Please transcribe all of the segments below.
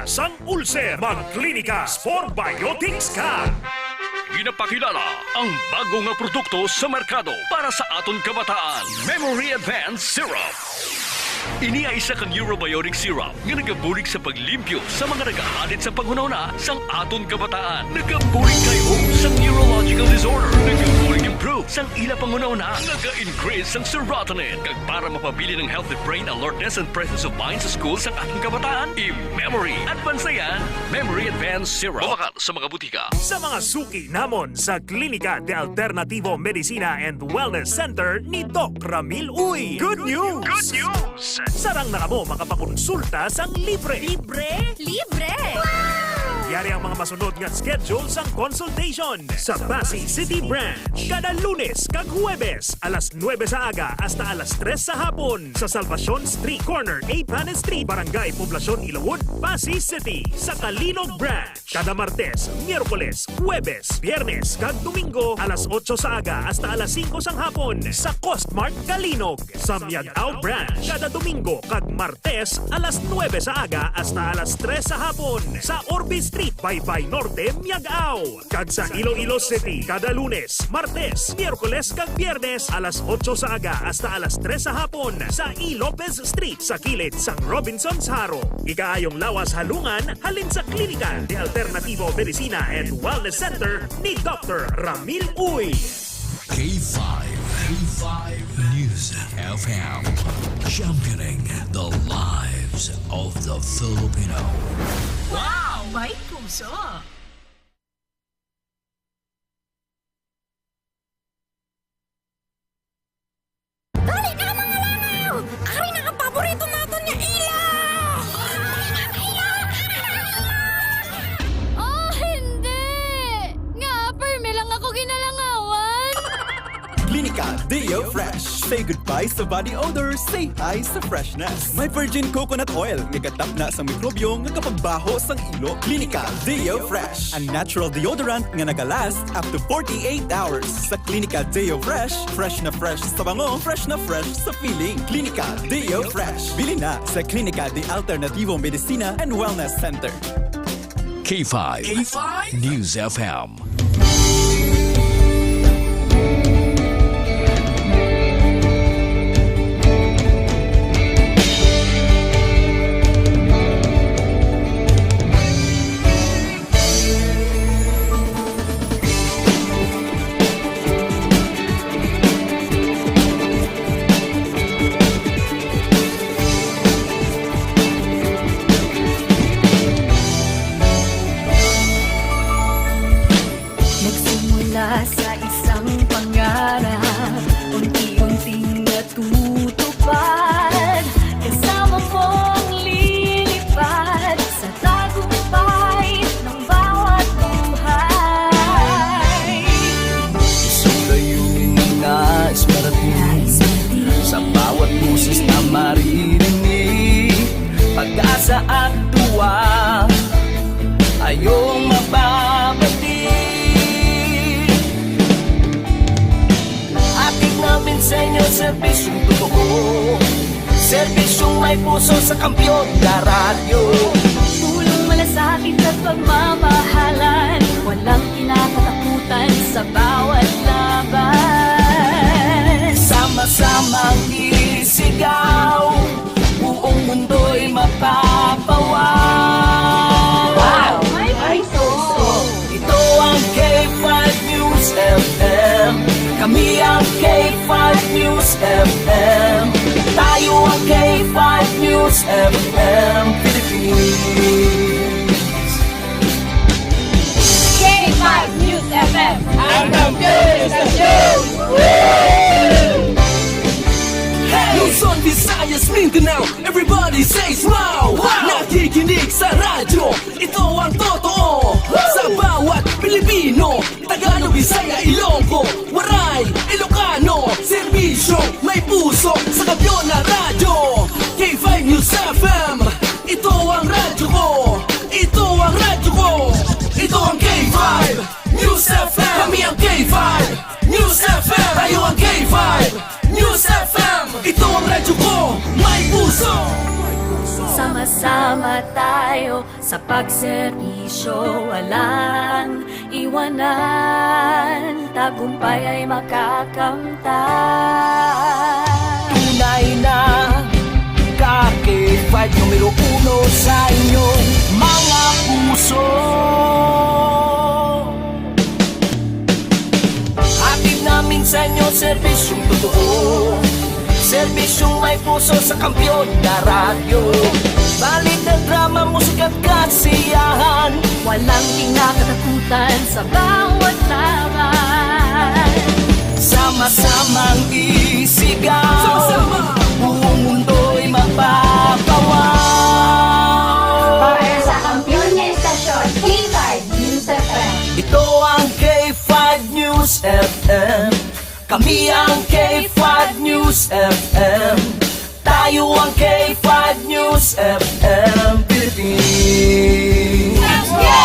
Lawas ang ulcer. Magklinika Sporbiotics ka. Ginapakilala ang bago nga produkto sa merkado para sa aton kabataan. Memory Advanced Syrup. Ini ay isa ka neurobiotic syrup nga nagabulig sa paglimpyo sa mga nagahalit sa panghunahuna sang aton kabataan. Nagabulig kayo sa neurological disorder. Nagabulig improve sang ila panghunahuna. Naga-increase sang serotonin. Kag para mapabili ng healthy brain alertness and presence of mind sa school sang ating kabataan, i-Memory Advance na yan. Memory Advanced Syrup. Bumakal sa mga butika. Sa mga suki namon sa Klinika de Alternativo Medicina and Wellness Center ni Doc Ramil Uy. Good news! Good news! Sarang na kamo makapakonsulta sang libre. Libre? Libre! Wow! Yari ang mga masunod nga schedule sang consultation sa Pasig City Branch. Kada Lunes kag Huwebes, alas 9 sa aga hasta alas 3 sa hapon sa Salvacion Street Corner, Pan Street, Barangay Poblacion, Ilawod, Pasig City. Sa Kalinog Branch, kada Martes, Miyerkules, Huwebes, Biyernes kag Domingo, alas 8 sa aga hasta alas 5 sang hapon sa Costmart Kalinog. Sa Miagao Branch, kada Domingo kag Martes, alas 9 sa aga hasta alas 3 sa hapon sa Orbe Street, Baybay Norte, Miagao. Kag sa Iloilo City, kada Lunes, Martes, Miyerkules kag Biyernes, alas 8 sa aga hasta alas 3 sa hapon sa E. Lopez Street sa kilid sang Robinson's Haro. Ikaayong lawas halungan halin sa Klinika de Alternativo Medicina and Wellness Center ni Dr. Ramil Uy. K5 News FM, championing the lives of the Filipino. Wow! May puso! Dali na mga langaw! Ari na ang paborito natin niya ilaw! Oh, hindi! Nga, perme lang ako ginalangawan! Klinika Deo Fresh. Say goodbye sa body odor, say hi sa freshness. May virgin coconut oil, nagatap na sa mikrobyo nga kapagbaho sang ilo. Klinika Deo Fresh, a natural deodorant nga nagalast up to 48 hours. Sa Klinika Deo Fresh, fresh na fresh sa bango, fresh na fresh sa feeling. Klinika Deo Fresh. Bili na sa Klinika de Alternativo Medicina and Wellness Center. K5 News FM. Sa isang pangarap, unti-unting natutupad. Kasama mong lilipad sa tagumpay ng bawat buhay. Isang layunin na nais marating sa bawat busis na maririnig. Pag-asa at tuwa ayong mababati. Namin sa inyo, serbisyong totoo, serbisyong may puso sa kampyon na radyo. Tulong malasakit at pagmamahalan, walang kinakatakutan sa bawat laban. Sama-samang isigaw, buong mundo'y mapapawaw. Wow! May puso! Ito ang K5 News FM. Kami ang K5 News FM. Tayo ang K5 News FM Philippines. K5 News FM! Ang News FM! Luzon, Visayas, Mindanao, everybody says wow! Nakikinig sa radyo, ito ang totoo. Sa bawat Pilipino, Tagalog, Bisaya, Ilonggo, Waray, Ilocano, serbisyo, may puso sa kampyon na radyo. K5 News FM, ito ang radyo ko, ito ang radyo ko, ito ang K5 News FM. Kami ang K5 News FM, tayo ang K5 News FM. Ito ang radyo ko, may puso. Sama-sama tayo tayo sa pagserbisyo, walang iwanan, tagumpay ay makakamtan. Tunay na K5 numero 1 sa inyong mga puso. Hatid namin sa inyo serbisyong totoo, serbisyong may puso sa kampiyon na radyo. Balik na drama, musika at kasiyahan, Walang kinakatakutan sa bawat laban. sama-samang isigaw, buong mundo'y magpapawaw. Para sa kampiyon na istasyon, K5 News FM. Ito ang K5 News FM. Kami ang K5 News FM. Tayo ang K5 News FM Philippines. Let's go!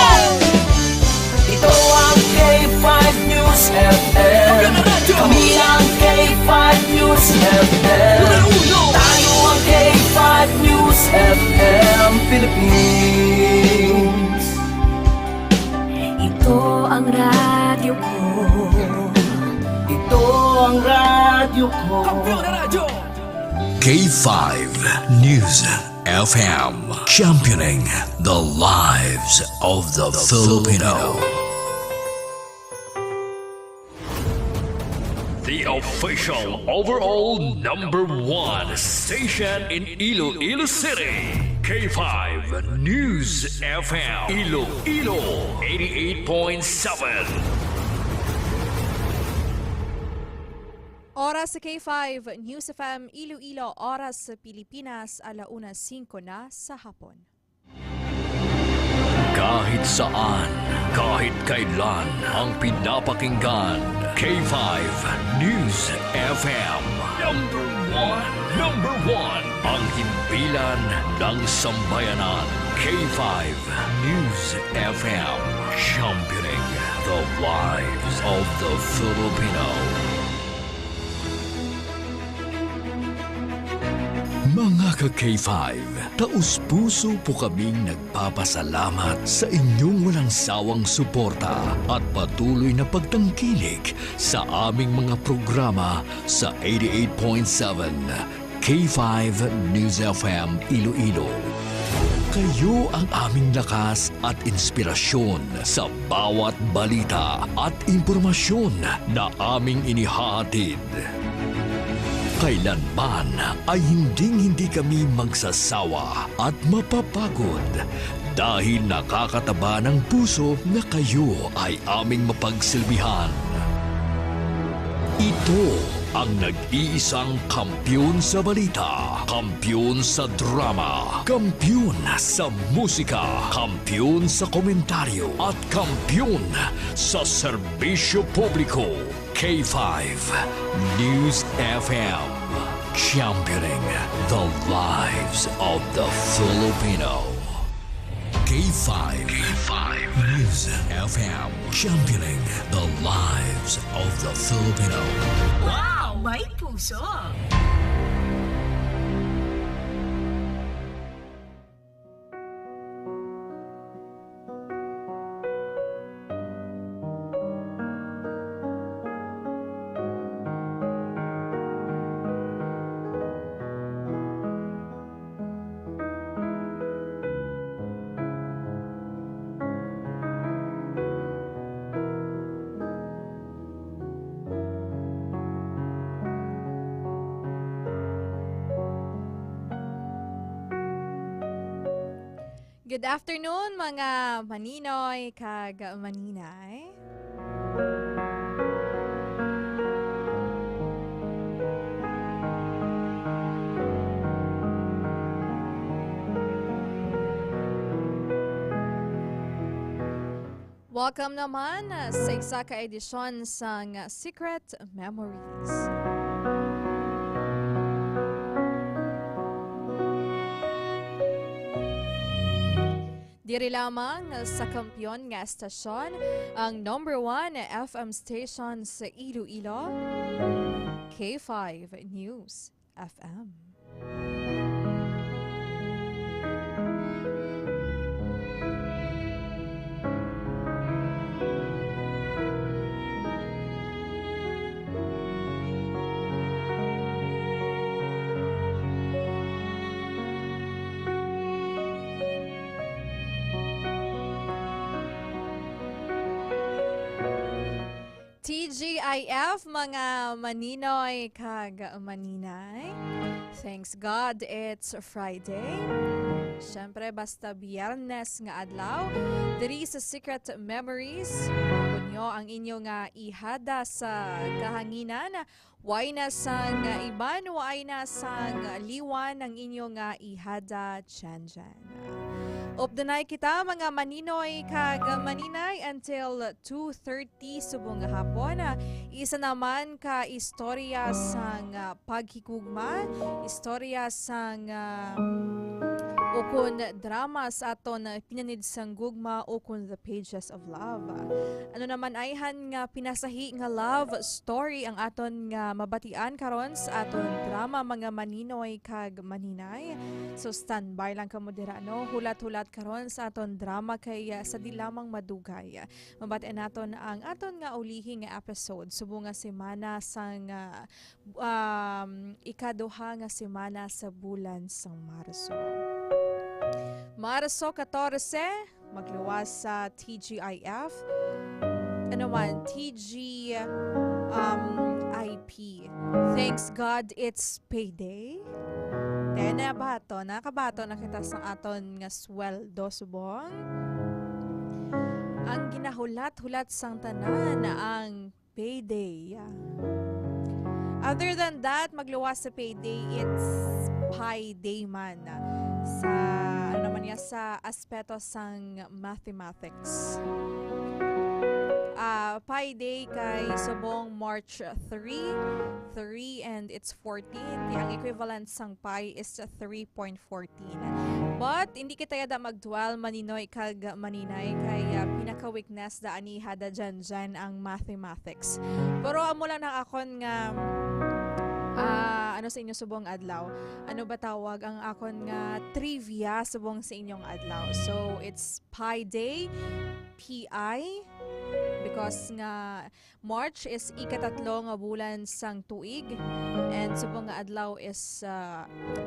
Ito ang K5 News FM. Kami ang K5 News FM. Tayo ang K5 News FM Philippines. Ito ang radyo ko. Ito ang radyo ko. K5 News FM, championing the lives of the Filipino. The official overall #1 station in Iloilo City. K5 News FM. Iloilo 88.7. Oras sa K5 News FM Iloilo, oras sa Pilipinas, 1:05 na sa hapon. Kahit saan, kahit kailan, ang pinapakinggan. K5 News FM. Number one, ang himpilan ng sambayanan. K5 News FM. Championing the lives of the Filipino. Mga ka-K5, taus-puso po kaming nagpapasalamat sa inyong walang sawang suporta at patuloy na pagtangkilik sa aming mga programa sa 88.7 K5 News FM Iloilo. Kayo ang aming lakas at inspirasyon sa bawat balita at impormasyon na aming inihahatid. Kailanman ay hindi kami magsasawa at mapapagod dahil nakakataba ng puso na kayo ay aming mapagsilbihan. Ito ang nag-iisang kampiyon sa balita, kampiyon sa drama, kampiyon sa musika, kampiyon sa komentaryo at kampiyon sa serbisyo publiko. K5 News FM, championing the lives of the Filipino. K5 News FM, championing the lives of the Filipino. Wow! May puso! Good afternoon mga maninoy kag maninay. Welcome naman sa isa ka edisyon sang Secret Memories. Diri lamang sa kampiyon nga estasyon, ang #1 FM station sa Iloilo, K5 News FM. TGIF, mga maninoy kag maninay. Thanks God, it's Friday. Siyempre, basta biyernes nga adlaw. Diri sa Secret Memories, kunyo ang inyo nga ihada sa kahanginan. Way na sang iban, way na sang liwan ang inyo nga ihada dyan. Updanay kita mga maninoy kag maninay until 2:30 subong hapon. Isa naman ka istorya sang paghigugma, istorya sang ukon drama sa aton pinanid sang gugma ukon The Pages of Love. Ano naman ayhan nga pinasahi nga love story ang aton nga mabatian karon sa aton drama mga maninoy kag maninay. So standby lang kamo dira no, hulat-hulat karon sa aton drama kay sa di lamang madugay. Mabatian naton ang aton nga ulihi nga episode subong nga semana sang ikaduha nga semana sa bulan sang Marso. Marso 14, magluwas sa TGIF. Ano man, IP. Thanks God, it's payday. Kaya nakabato na kita sa aton nga sweldo subong. Ang ginahulat-hulat sang tanan ang payday. Other than that, magluwas sa payday, it's Pi Day man. Sa sa aspeto sang mathematics. Pi Day kay subong March 3 and it's 14. Ang equivalent sang pi is 3.14. But hindi kita yada magdual maninoy kag maninay kay pinaka-weakness da ani hada dyan ang mathematics. Pero amo lang na akon nga ano sa inyo subong adlaw? Ano ba tawag ang akon nga trivia subong sa inyong adlaw? So it's Pi Day, PI, because nga March is ikatatlo nga bulan sang tuig and subong nga adlaw is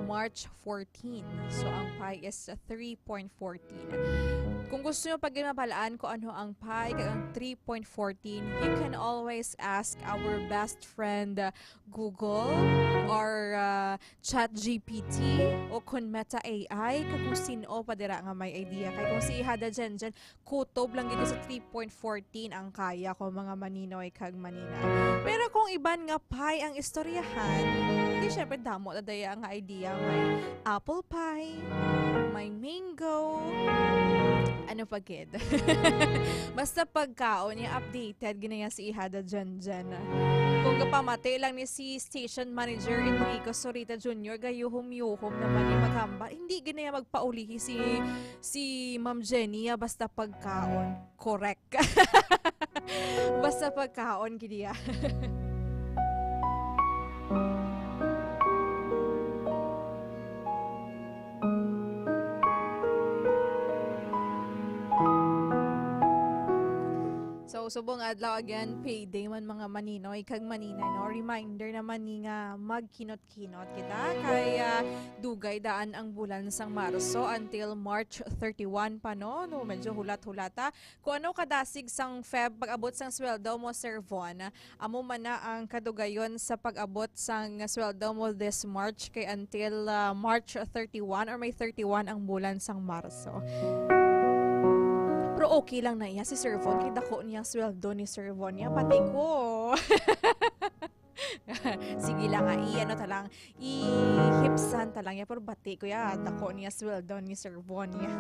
March 14. So ang pi is 3.14. Kung gusto nyo pag mabalaan ko ano ang pi kag ang 3.14, you can always ask our best friend Google or ChatGPT o kun Meta AI kung sino pa dira nga may idea. Kay kung si ihada dyan, kutob lang gito sa 3.14 ang kaya ko mga maninoy kag manina. Pero kung iban nga pi ang istoryahan, di syempre damo na daya nga idea. May apple pie, may mango, ano pa gid. Basta pagkaon niya updated ginaya si ihada dyan. Kung kapamati lang ni si Station Manager Enrico Sorita Jr. gayuhom-yuhom naman yung maghamba. Hindi ginaya magpaulihi si Ma'am Jenny basta pagkaon. Correct. Basta pagkaon giniya. So, subong adlaw again, payday man mga maninoy kag maninay, no? Reminder naman ni nga magkinot-kinot kita kaya dugay daan ang bulan sang Marso until March 31 pa, no? Medyo hulat-hulata. Kung ano kadasig sang Feb, pag-abot sang sweldo mo, Sir Von, amo man na ang kadugayon sa pag-abot sang sweldo mo this March kay until March 31 or may 31 ang bulan sang Marso. Pero okay lang na iya si Sir Von. Kaya dako niya sweldo ni Sir Von niya. Pati ko. Sige lang nga. Talang. I-hipsan talang niya. Pero bati ko ya. Dako niya sweldo ni Sir Von niya.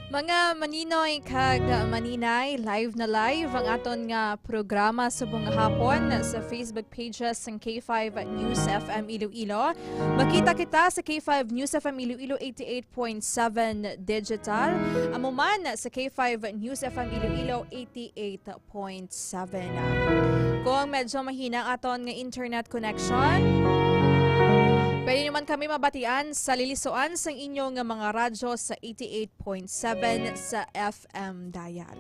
Mga maninoy kag maninay, live na live ang aton nga programa sa buong hapon sa Facebook pages ng K5 News FM Iloilo. Makita kita sa K5 News FM Iloilo 88.7 digital. Amo man sa K5 News FM Iloilo 88.7. Kung medyo mahina ang aton nga internet connection, pwede naman kami mabatian sa lilisuan sa inyong mga radyo sa 88.7 sa FM dial.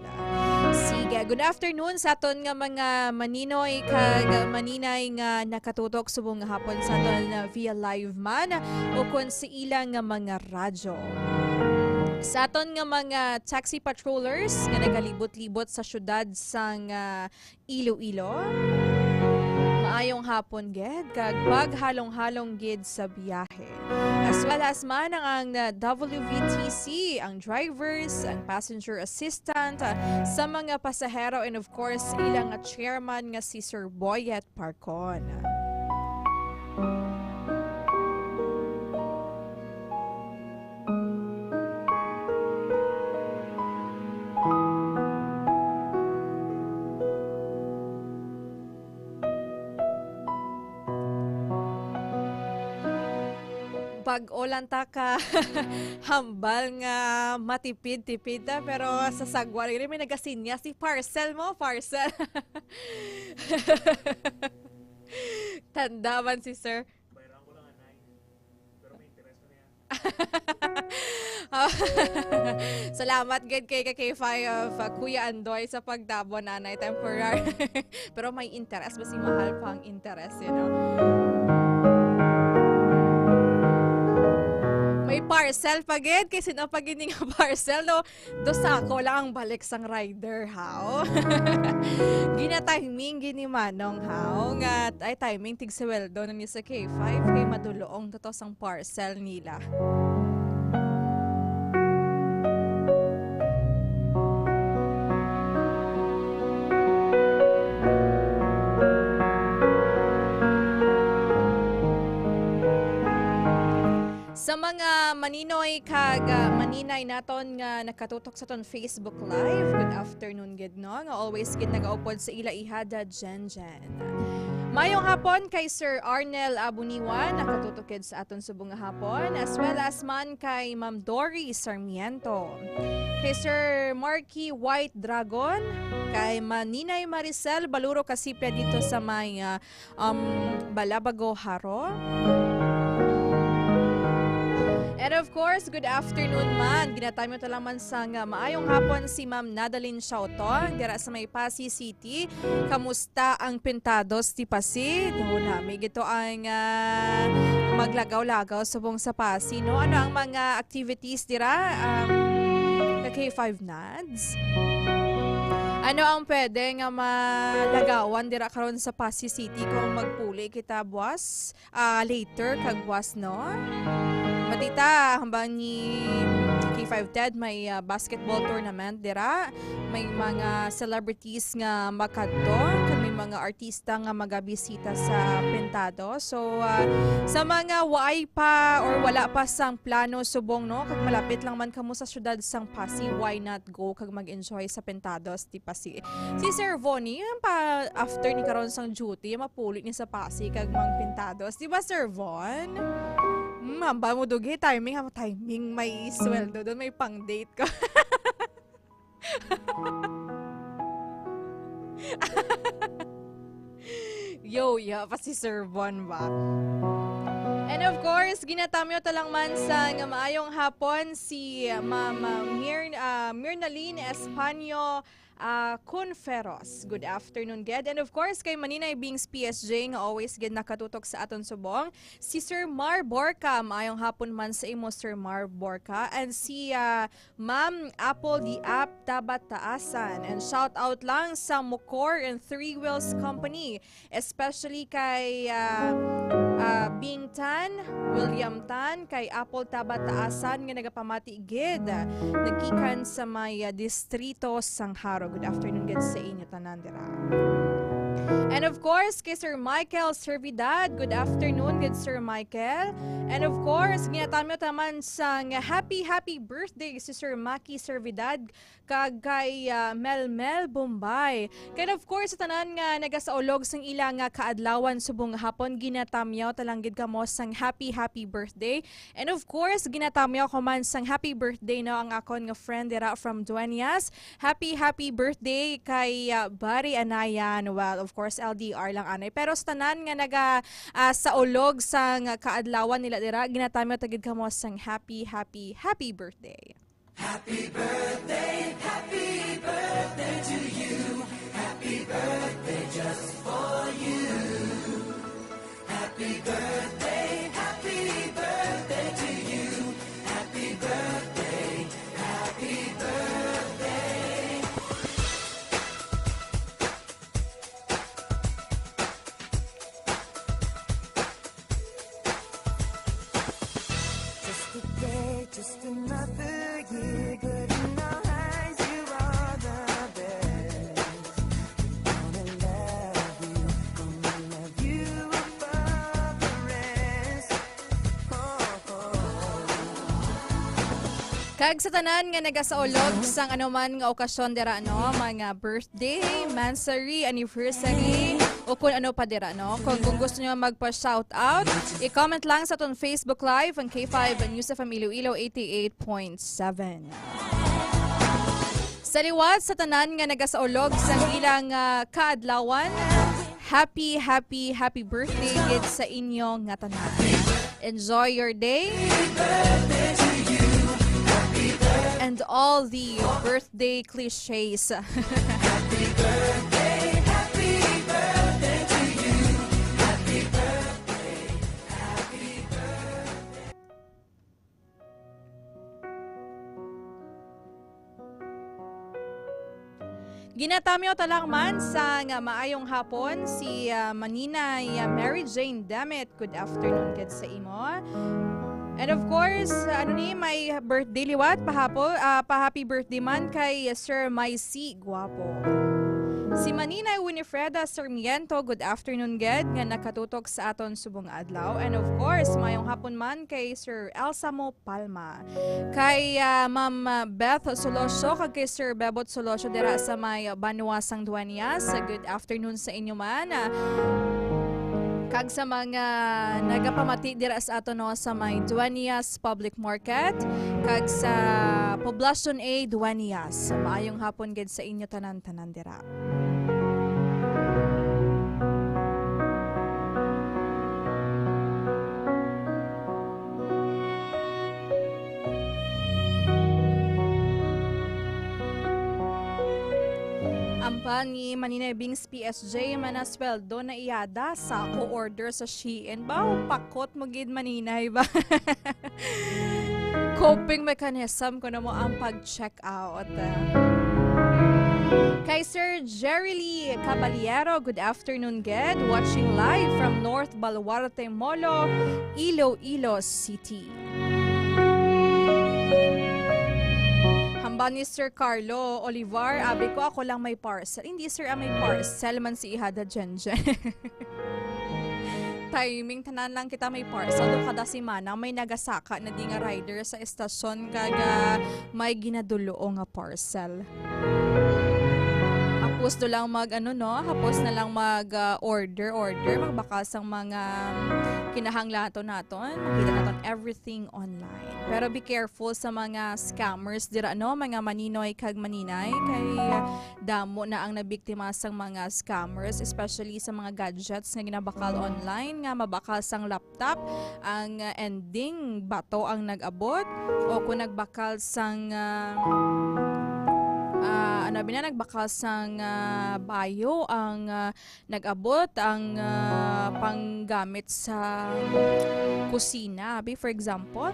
Sige, good afternoon sa aton nga mga maninoy kag maninay nga nakatutok subong hapon sa aton via live man o kung sa ilang nga mga radyo. Sa aton nga mga taxi patrollers nga nagalibot-libot sa syudad sang Iloilo, maayong hapon gid kag paghalong-halong gid sa biyahe. As well as man ang WVTC, ang drivers, ang passenger assistant, sa mga pasahero and of course ilang chairman nga si Sir Boyet Parcon. Pag-ulan ta ka hambal nga matipid-tipid ta pero sa sagwa rin may nagasinya si parcel mo, parcel. Tandaman si sir. Bayaran ko lang anay. Pero may interest na yan. Salamat gid kay K5 of Kuya Andoy sa pagdabo nanay temporary. Pero may interest basi mahal pa ang interest, you know. May parcel pagid kasi na pagid nga parcel no do sa ako lang ang balik sang rider how. Gina timing gini manong how nga ay timing tig sweldo ni sa K5 kay maduloong to sang parcel nila. Sa mga maninoy kag maninay naton nga nakatutok sa ton Facebook Live, good afternoon gid no, nga always gid nagaupod sa ila ihada Jen. Mayong hapon kay Sir Arnel Abuniwan, nakatutok gid sa aton subong nga hapon, as well as man kay Ma'am Dory Sarmiento, kay Sir Marky White Dragon, kay Maninay Maricel Baluro Kasipya dito sa may Balabago Haro. And of course, good afternoon man. Ginatay mo lang man sa maayong hapon si Ma'am Nadalyn Shautong dira sa may Pasig City. Kamusta ang pintados ti Pasig? Nami gito ang maglagaw-lagaw subong sa Pasig, no? Ano ang mga activities dira? K5 Nads? Ano ang pwede nga malagawan dira karon sa Pasig City kung magpuli kita buwas later kag buwas, no? Matita, hambang ni K5 TED may basketball tournament dira. May mga celebrities nga makadto, kag may mga artista nga magabisita sa Pintado. So sa mga waay pa or wala pa sang plano subong, no, kag malapit lang man kamo sa syudad sang Pasig, why not go kag mag-enjoy sa Pintados ti Pasig. Si Sir Vonnie pa after ni karon sang duty mapuli ni sa Pasig kag mang Pintados, di ba Sir Von? Hamba mo dugi, timing may sweldo doon, may pang-date ka. Yo, pa si Sir Von ba? And of course, ginatamyo talang man sa maayong hapon si Mama Mirnaline Espanyo Conferos. Good afternoon, Ged. And of course, kay Maninay Bings PSG nga always Ged nakatutok sa aton subong. Si Sir Mar Borca, maayong hapon man sa imo Sir Mar Borca. And si Ma'am Apple the App Tabat Taasan. And shout out lang sa Mukor and Three Wheels Company. Especially kay Bing Tan, William Tan, kay Apple Tabat Taasan nga nagapamati Ged. Nagkikan sa may distrito sang Haro. Good afternoon, Ged, sa inyo tanan dira. And of course, kay Sir Michael Servidad, good afternoon, good Sir Michael. And of course, ginatami taman sang happy birthday si Sir Maki Servidad kag kay Melmel Bombay. Kaya of course, sa tanan nga nagasaulog sang ilang kaadlawan subong hapon, ginatamyaw talanggid kamo sang happy birthday. And of course, ginatamyaw ko man sang happy birthday no ang akon nga friend dira from Dueñas. Happy birthday kay Barry Anayan. Well, of course, LDR lang anay. Pero sa tanan nga saulog sang kaadlawan nila dira, ginatamyaw tagid kamo sang happy birthday. Just another year, good in our eyes, you are the best. Gonna love you above the rest. Kag sa tanan nga nagasaulog sang anuman nga okasyon dira no, mga birthday, mansary, anniversary, o kung ano pa dira no. Kung gusto niyo magpa-shoutout, i-comment lang sa ton Facebook Live ang K5 News FM Iloilo 88.7. Sa liwat sa tanan nga nagasaulog sang ilang kaadlawan, happy birthday gid sa inyo nga tanan. Enjoy your day. And all the birthday cliches. Ginatamyo talang man sa maayong hapon si Maninay Mary Jane Demet. Good afternoon kid sa imo. And of course, may birthday liwat pa-happy birthday man kay Sir Maisi Guapo. Si Maninay Winifreda Sarmiento, good afternoon ged nga nakatutok sa aton subong adlaw. And of course, mayong hapon man kay Sir Elsamo Palma. Kay Ma'am Beth Solosyo kag kay Sir Bebot Solosyo dira sa may Banuasang Dueñas. Good afternoon sa inyo man. Kag sa mga nagapamati dira sa ato no sa may Dueñas Public Market kag sa Poblacion A Dueñas. Maayong hapon gid sa inyo tanan-tanan dira. Ampan ni Maninay Bings PSJ manasweldo na iyada sa ko-order sa Shein. Bao, pakot mo gid Maninay ba? Coping mechanism ko na mo ang pag-check out. Kay Sir Jerry Lee Caballero, good afternoon ged. Watching live from North Baluarte Molo, Iloilo City. Hamba ni Sir Carlo Olivar, abi ko ako lang may parcel. Hindi sir, may parcel man si Ihada Jenjen. Timing, tanan lang kita may parcel. Doon kada simana, may nagasaka na di nga rider sa estasyon kaga may ginadulo nga parcel. Hapos do lang hapos na lang order, magbakal sang mga kinahanglato naton, makita naton everything online. Pero be careful sa mga scammers dira mga maninoy kag maninay kay damo na ang nabiktima sang mga scammers, especially sa mga gadgets nga ginabakal online nga mabakal sang laptop, ang ending bato ang nag-abot o kung nagbakal sang nagbakal sang bayo ang nag-abot ang panggamit sa kusina. For example,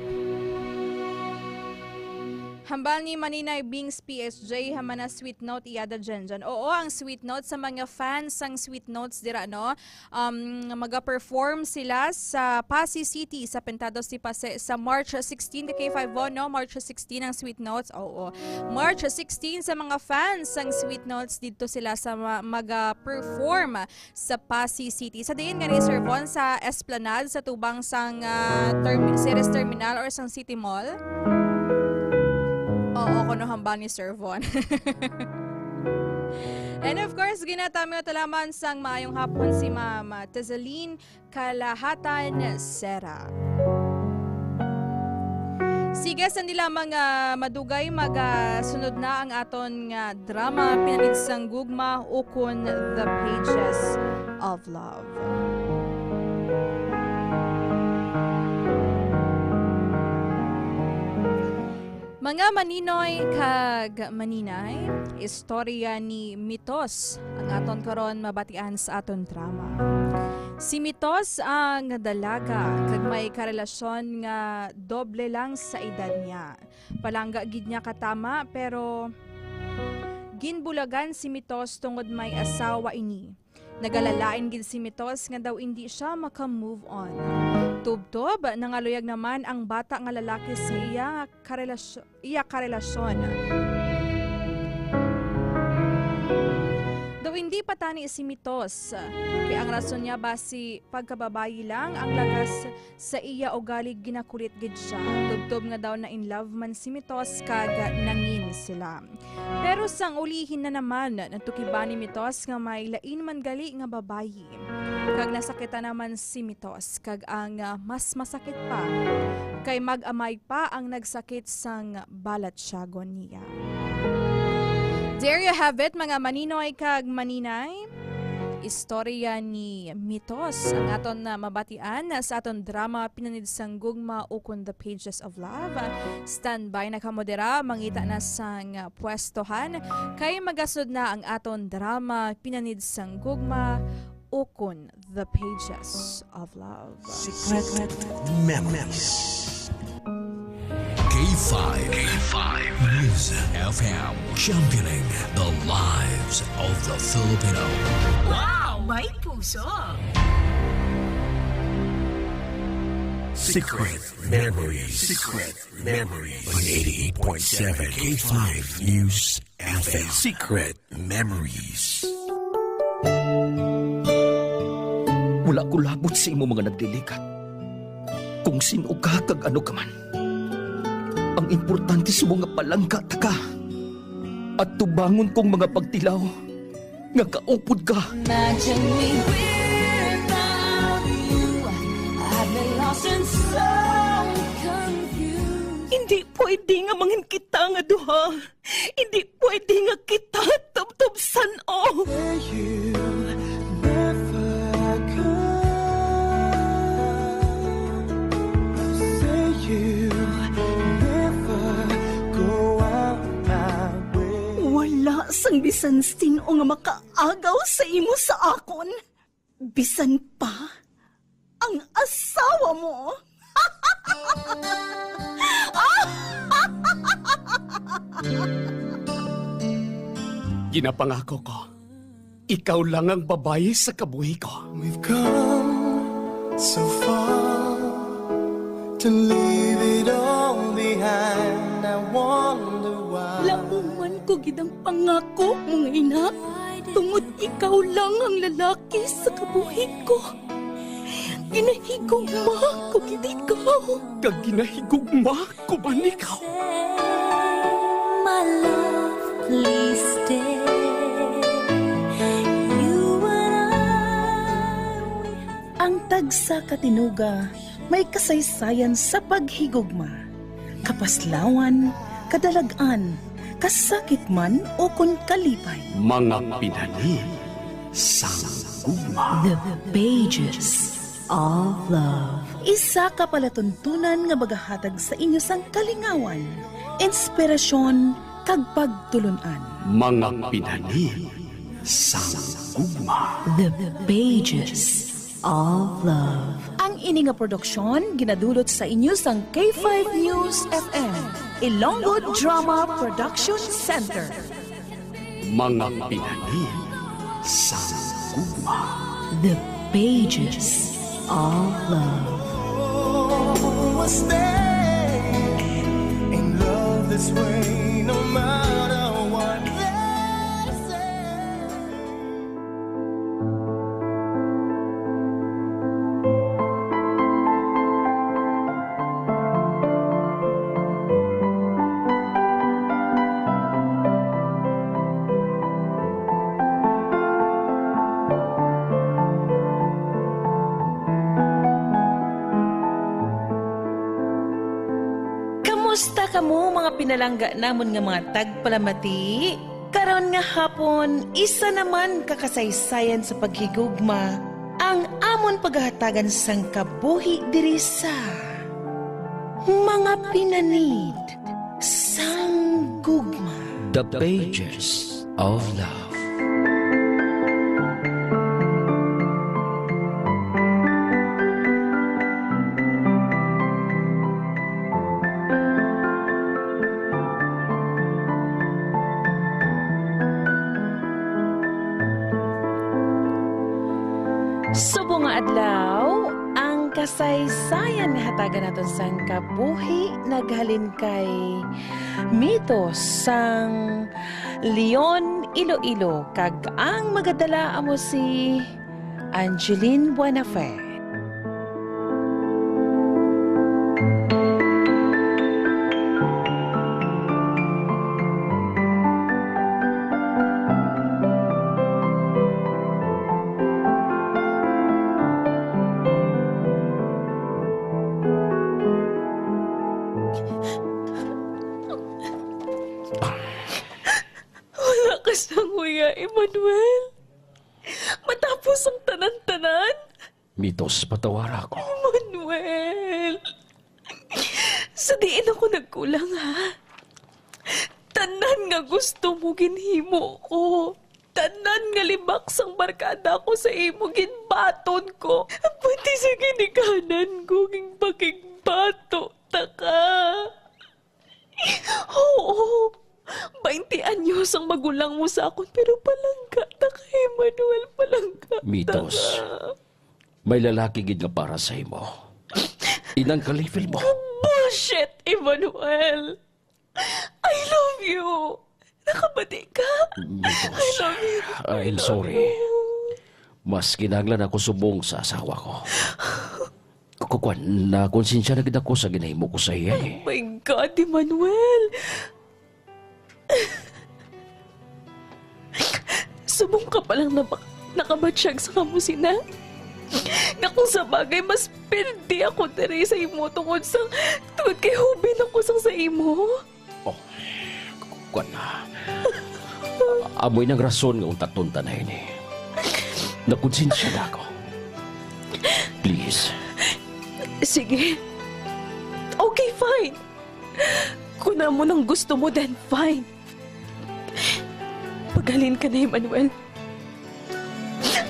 Hambal ni Maninay Bings PSJ hamana sweet note iada dyan. Oo, ang sweet note sa mga fans ang sweet notes dira no. Maga-perform sila sa Pasay City sa Pentados de Pasay sa March 16 kay 5 no. March 16 ang sweet notes. Oo. March 16 sa mga fans ang sweet notes dito sila sa maga-perform sa Pasay City. Sa diin nga ni Sir Von sa Esplanade sa tubang sang Ceres Terminal or sang City Mall. Oo, kuno hambal ni Sir Von. And of course, ginatami ito laman sang maayong hapon si Mama Tezaline Kalahatan Sera. Sige, sa nila mga madugay, sunod na ang aton nga drama pinanid sang gugma ukon The Pages of Love. Mga maninoy kag maninay, istorya ni Mitos ang aton karon mabatian sa aton drama. Si Mitos ang dalaga kag may karelasyon nga doble lang sa edad niya. Palangga gid niya katama pero ginbulagan si Mitos tungod may asawa ini. Nagalalain gid si Mitos nga daw hindi siya maka-move on. Tubtob, nangaluyag naman ang bata nga lalaki sa iya karelasyon. Daw hindi patani si Mitos, kaya ang rason niya basi pagkababayi lang ang lagas sa iya ugali ginakulit gid siya. Tubtob nga daw na in love man si Mitos kag nangin sila. Pero sang ulihin na naman, natukiba ni Mitos nga may lain man gali nga babayi. Kag nasakita naman si Mitos, kag ang mas masakit pa, kay mag-amay pa ang nagsakit sang balatsyagon niya. There you have it, mga maninoy kag maninay. Istorya ni Mitos ang aton na mabatian sa aton drama pinanid sang gugma ukon The Pages of Love. Standby na kamodera, mangita na sang pwestohan kay magasod na ang aton drama pinanid sang gugma ukon The Pages of Love. Secret Memories. K5 News FM, championing the lives of the Filipino. Wow! May puso! Secret Memories. Secret Memories. On 88.7 K5 News FM. Secret Memories. Wala ko labot sa imo mga nagdilikat. Kung sino ka kag ano ka man. Ang importante sa mga palangka ka. At tubangon kong mga pagtilaw. Nga kaupod ka. Imagine me without you. I've been lost and so confused. Hindi pwede nga mangin kita nga duha. Hindi pwede nga kita tubtubsan o. You never come. Say you never go out my way. Wala sang bisan sino nga makaagaw sa imo sa akon. Bisan pa ang asawa mo. Ginapangako ko, ikaw lang ang babae sa kabuhi ko. We've come so far to leave it all behind. I wonder why. Lauman ko gidang pangako, mga ina. Tungod ikaw lang ang lalaki sa kabuhi ko. Ginahigugma ko gid ikaw. Kag ginahigugma ko man ikaw. My love, please stay. You and I. Ang tagsa katinuga may kasaysayan sa paghigugma. Kapaslawan, kadalagan, kasakit man o kon kalipay. Mga pinani sang gugma. The Pages of Love. Isa ka palatuntunan nga magahatag sa inyo sang kalingawan, inspirasyon, kag pagtulunan. Mga pinani sang gugma. The Pages of Love. Ang ini nga produksyon ginadulot sa inyo sang K5 News FM, Ilonggo Drama Production Center. Mga pinanin sa gugma. The Pages of Love. We'll stay in love this way no matter what they say. Kamusta kamo mga pinalangga namon nga mga tagpalamati? Karon nga hapon, isa naman kakasaysayan sa paghigugma ang amon paghahatagan sang kabuhi diri sa mga pinanid sang gugma. The Pages of Love. Subo nga adlaw, ang kasaysayan nga hatagan naton sang kabuhi naghalin kay mitos sang Leon Iloilo kag ang magadala amo si Angeline Buenafe. Wala ka sang huya, Emmanuel. Matapos ang tanan-tanan. Mitos, patawara ko. Emmanuel. Sa diin ako nagkulang, ha? Tanan nga gusto mo ginhimo ko. Tanan nga libak sang barkada ko sa imo ginbaton ko. Pati sa ginikanan ko ging pakigbato ta ka. Oo. 20 anyos ang magulang mo sa akon pero palangga ta ka, Emmanuel, palangga ta Mitos. ka. May lalaki gid nga para sa imo. Inang kalifil mo. Bullshit, Emmanuel! I love you! Nakabati ka? Mitos. I love you. I'm sorry. Mas kinahanglan ako subong sa asawa ko. Kukuan na konsensya na gid ako sa ginahimo ko sa iya eh. Oh my God, Emmanuel! Subong ka palang nakabatsyag sa kamusina? Na kung sa bagay, mas perdi ako diri sa imo tungod kay hubin ako sa imo. Oh, kukuan na. Amoy ng rason nga unta-tunta na ini. Nakonsensya na ako. Please. Sige. Okay, fine. Kung na mo nang gusto mo, then fine. Paghalin ka na, Emmanuel.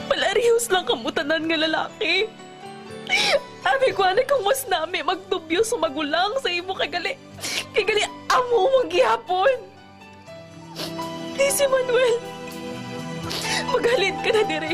Palarihos lang kamutanan nga lalaki. Abi ko na kung mas nami magtubyo sa magulang sa imo kay gali amo magyapon. Please, Emmanuel. Maghalin ka na dire.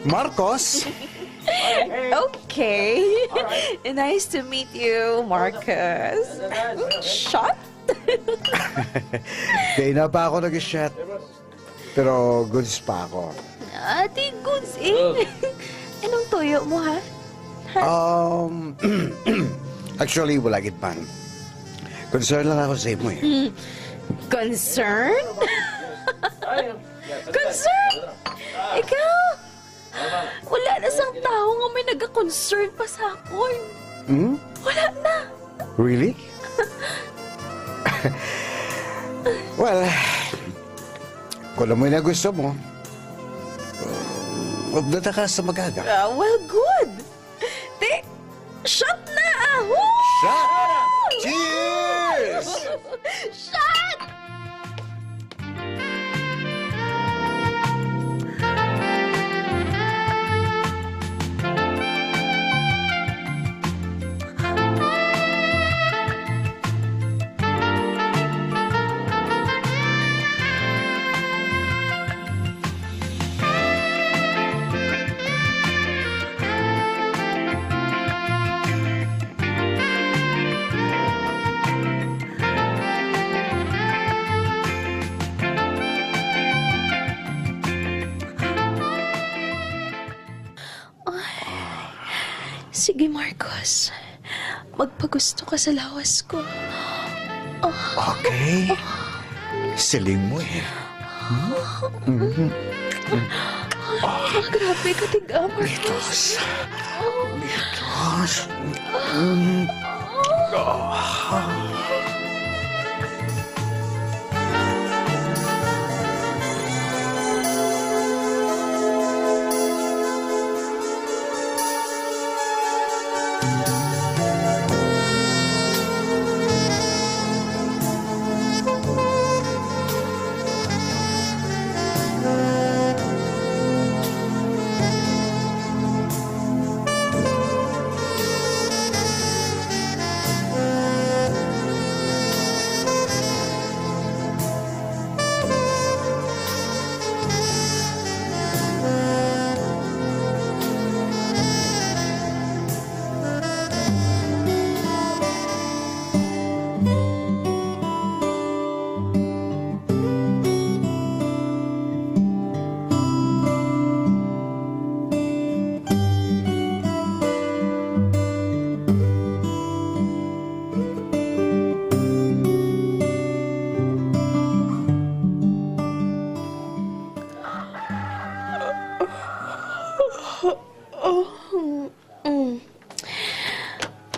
Marcos? Okay. Nice to meet you, Marcus. Shot? Kaya na pa ako nag-shot. Pero goods pa ako. Ate, goods eh. Anong toyo mo, ha? Actually, wala git man. Concern lang ako sa mo eh. Concerned? Concerned? Ikaw? Wala na sang tao nga may nagka-concern pa sa akon. Hmm? Wala na. Really? Well, kung ano mo yung gusto mo, huwag na ka sa magaga. Well, good. Te, shot na! Woo! Shot! Cheers! Shot! Sige, Marcos. Magpagusto ka sa lawas ko. Okay. Siling mo eh. Grabe ka, tiga, Marcos. Mitos.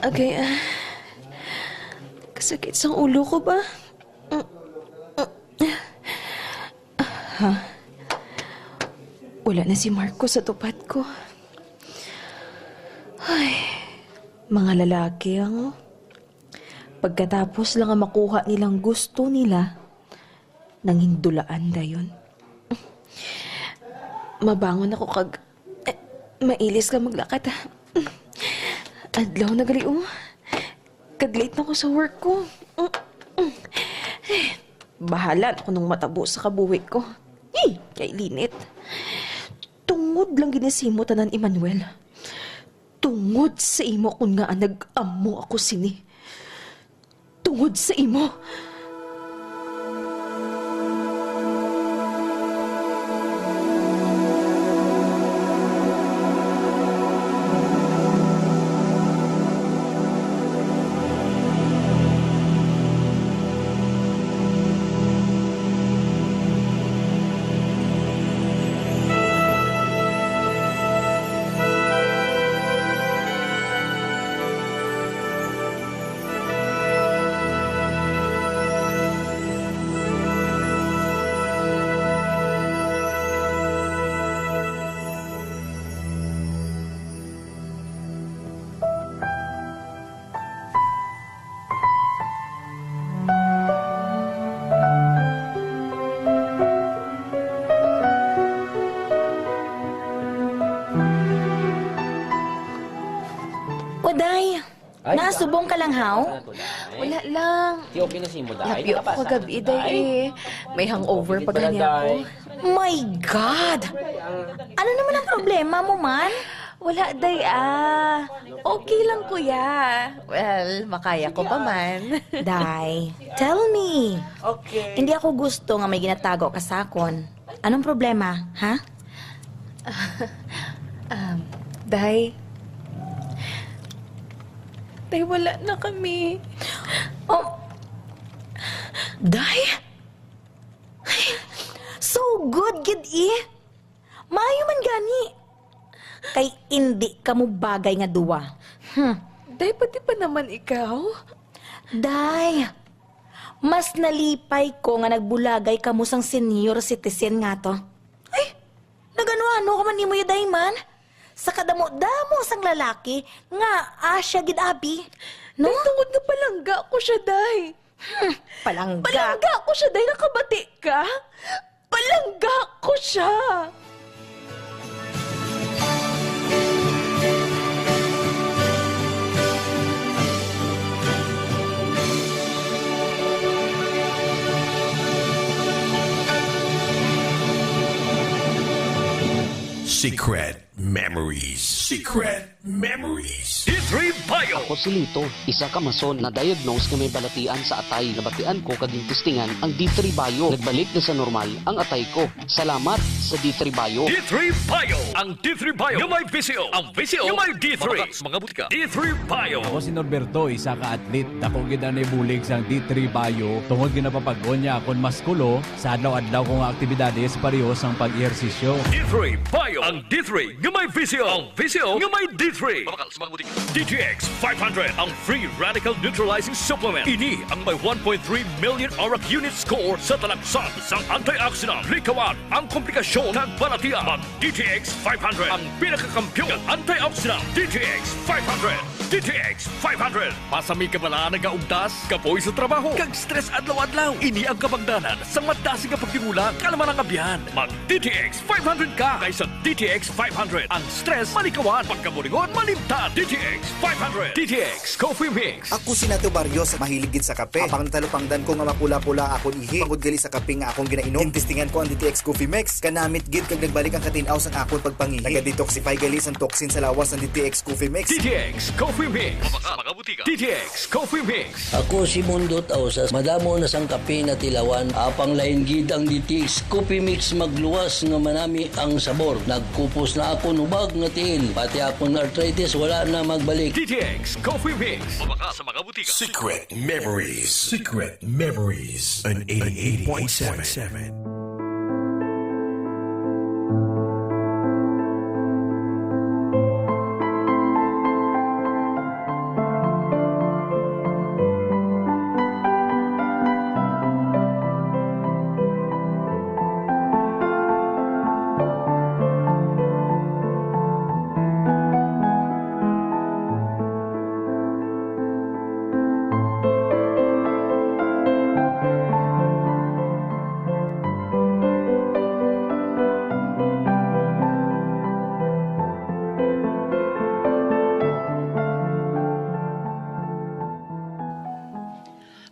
Okay, kasakit sa ulo ko ba? Ha? Wala na si Marco sa tupad ko. Ay, mga lalaki ang pagkatapos lang ang makuha nilang gusto nila, nang hindulaan dayon. Mabangon ako kag mailis ka maglakad. Adlaw na gali, kag-late na ako sa work ko. Bahala ako nung matabo sa kabuhi ko. Kay linit. Tungod lang ginisimo tanan, Emmanuel. Tungod sa imo kung nga nag-amo ako sini. Tungod sa imo. Day, nasubong ka lang, haw? Wala lang. Okay na si mo, Day. Lapyo ako kagabi, Day. May hangover pa ganyan ako. My God! Ano naman ang problema mo, man? Wala, day, Okay lang, kuya. Well, makaya ko pa man. Day, tell me. Okay. Hindi ako gusto nga may ginatago ka sa akon. Anong problema, ha? Day. Day, wala na kami. Oh. Day? So good, gid Maayo man gani. Kay hindi ka mo bagay nga duwa. Day, pati pa naman ikaw? Day, mas nalipay ko nga nagbulagay ka mo sang senior citizen nga to. Ay, nagano-ano ka man ni mo yung day man? Sa kadamo-damo sang lalaki nga asya gid abi. No? Day, tungod na palangga ko siya, day. Palangga? Palangga ko siya, day. Nakabati ka? Palangga ko siya. Secret Memories. Secret Memories. D3 Bio. Ako si Lito, isa ka mason na diagnose nga may balatian sa atay. Nabatian ko kaging testingan ang D3 Bio. Nagbalik na sa normal ang atay ko. Salamat sa D3 Bio. D3 Bio. Ang D3 Bio yung may VCO. Ang VCO yung may D3. Mga butika. D3 Bio. Ako si Norberto, isa ka atlet. Dako gid ani bulig sang D3 Bio. Tungod ginapapag-on niya akon maskulo sa adlaw-adlaw kong aktibidades pareho sang pag-ehersisyo. D3 Bio. Ang D3 yung may VCO. Ang VCO yung may D3. DTX 500 ang free radical neutralizing supplement. Ini ang may 1.3 million auric unit score sa talaksan sa antioxidant. Likawan ang komplikasyon ng balatian. Mag DTX 500 ang pinakakampiyon ng antioxidant. DTX 500. DTX 500. Pasami ka bala nagaugtas, kapoy sa trabaho, kag stress adlaw-adlaw. Ini ang kapagdanan sa madasig ka pagtigulang kalaman ang abyan. Mag DTX 500 ka kaysa DTX 500. Ang stress malikawan, pagkaburingon malimtan. DTX 500. DTX Coffee Mix. Ako si Nato Barrios, mahilig gid sa kape. Apang talupangdan ko nga mapula-pula akon ihi. Pagod gali sa kape nga akong ginainom. Tintistingan ko ang DTX Coffee Mix. Kanamit gid kag nagbalik ang katinaw sang akon pagpangihi. Naga-detoxify gali sang toxin sa lawas ng DTX Coffee Mix. DTX Coffee Mix. DTX Coffee Mix. Ako si Mundo Tausas. Madamo na sang kape na tilawan. Apang lain gid ang DTX Coffee Mix magluwas nga manami ang sabor. Nagkupos na ako nubag nga tiil. Pati akong arthritis wala na magbalik. DTX Coffee Mix. Mabaka sa mga butika. Secret Memories. Secret Memories. An 88.7.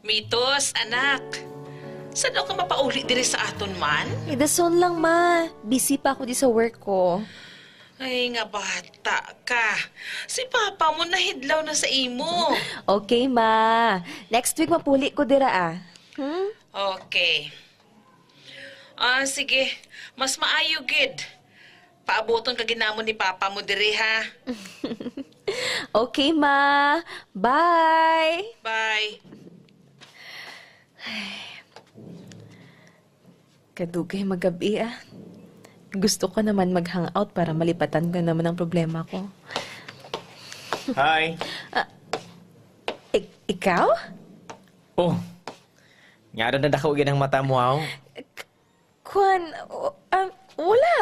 Mitos, anak. Saan ka mapauli diri sa aton man? Dason lang, ma. Busy pa ako di sa work ko. Ay, nga bata ka. Si Papa mo nahidlaw na sa imo. Okay, ma. Next week mapuli ko dira, Okay. Sige. Mas maayo, gid. Paaboton ka ginamon ni Papa mo diri, ha? Okay, ma. Bye. Bye. Kadugay magabi, Gusto ko naman mag-hangout para malipatan ko naman ang problema ko. Hi. Ikaw? Oh. Nga na dako ang mata mo, aw. Kwan, wala.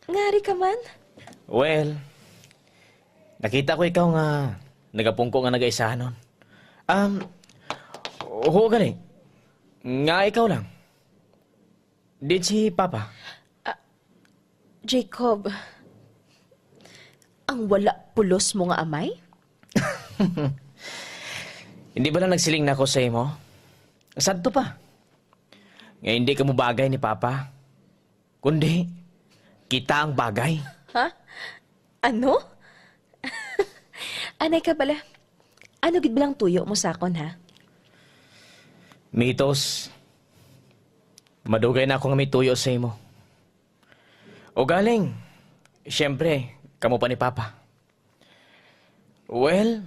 Ngari ka man? Well, nakita ko ikaw nga nagapungko nga nag-isa nun. Oo, gani. Nga ikaw lang. Did si Papa? Jacob, ang wala pulos mo nga amay? Hindi ba lang nagsiling na ako sa imo? Sadto pa. Nga hindi ka mo bagay ni Papa. Kundi, kita ang bagay. Ha? Ano? Anay ka bala? Ano gid bilang tuyo mo sakon, ha? Mitos, madugay na ako nga may tuyo sa imo. O galing, siyempre, kamo pa ni Papa. Well,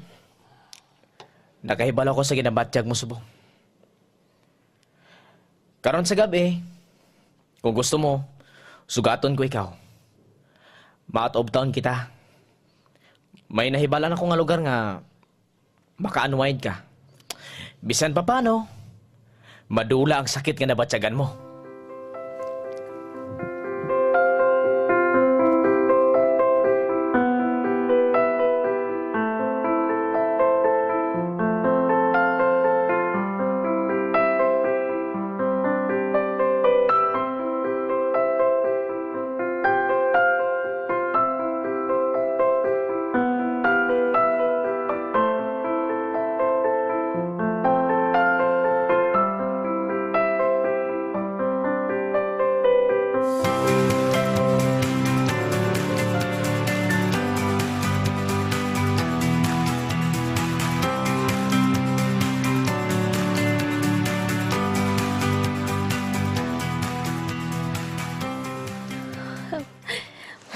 nakahibala ko sa ginabatyag mo subong. Karon sa gabi, kung gusto mo, sugaton ko ikaw. Ma-out of town kita. May nahibala na ko nga lugar nga maka-unwind ka. Bisan pa paano, madula ang sakit nga nabatyagan mo.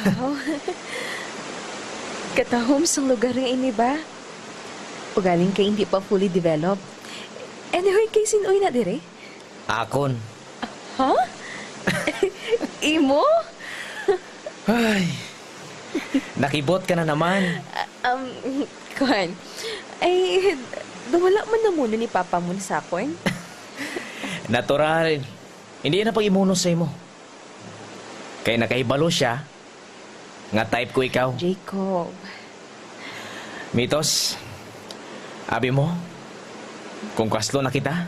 Wow. Katahom sa lugar nga ini ba? O galing kay hindi pa fully developed. Anyway, kay sinuwi na dire? Akon. Ha? Imo? Ay, nakibot ka na naman. Kuhan. Ay, wala man na muna ni Papa mo sa akon. Natural. Hindi na pag-imuno sa imo. Kaya nakaibalo siya, nga type ko ikaw. Jacob. Mitos, abi mo, kung kaslo na kita,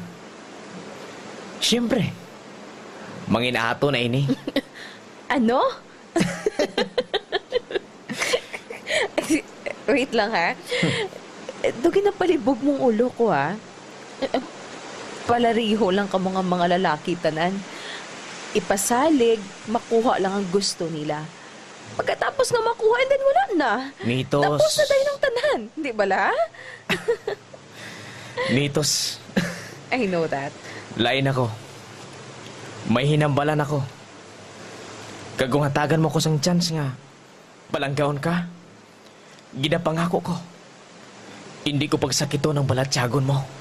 siyempre, manginahato na ini. Ano? Wait lang, ha? Dugin na palibog mong ulo ko, ha? Palariho lang ka mga lalaki tanan. Ipasalig, makuha lang ang gusto nila. Pagkatapos nga makuha, and then wala na. Mitos. Tapos na tayo ng tanan. Di ba la? Mitos. I know that. Lain ako. May hinambalan ako. Kagungatagan mo ko sang chance nga. Palanggaon ka. Ginapangako ko. Hindi ko pagsakito ng balatyagon mo.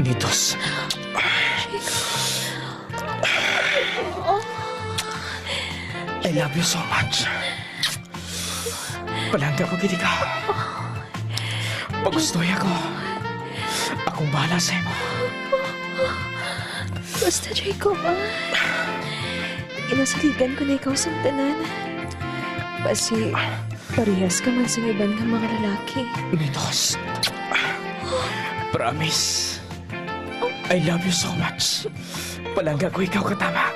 Mitos. I love you so much. Palangga ko gini ka. Pagustoy ako. Akong bahala sa imo. Basta, Jacob, inasaligan ko na ikaw sa tanan. Kasi, parehas ka man sa ibang ng mga lalaki. Mitos. Promise. I love you so much. Palangga ko ikaw katama.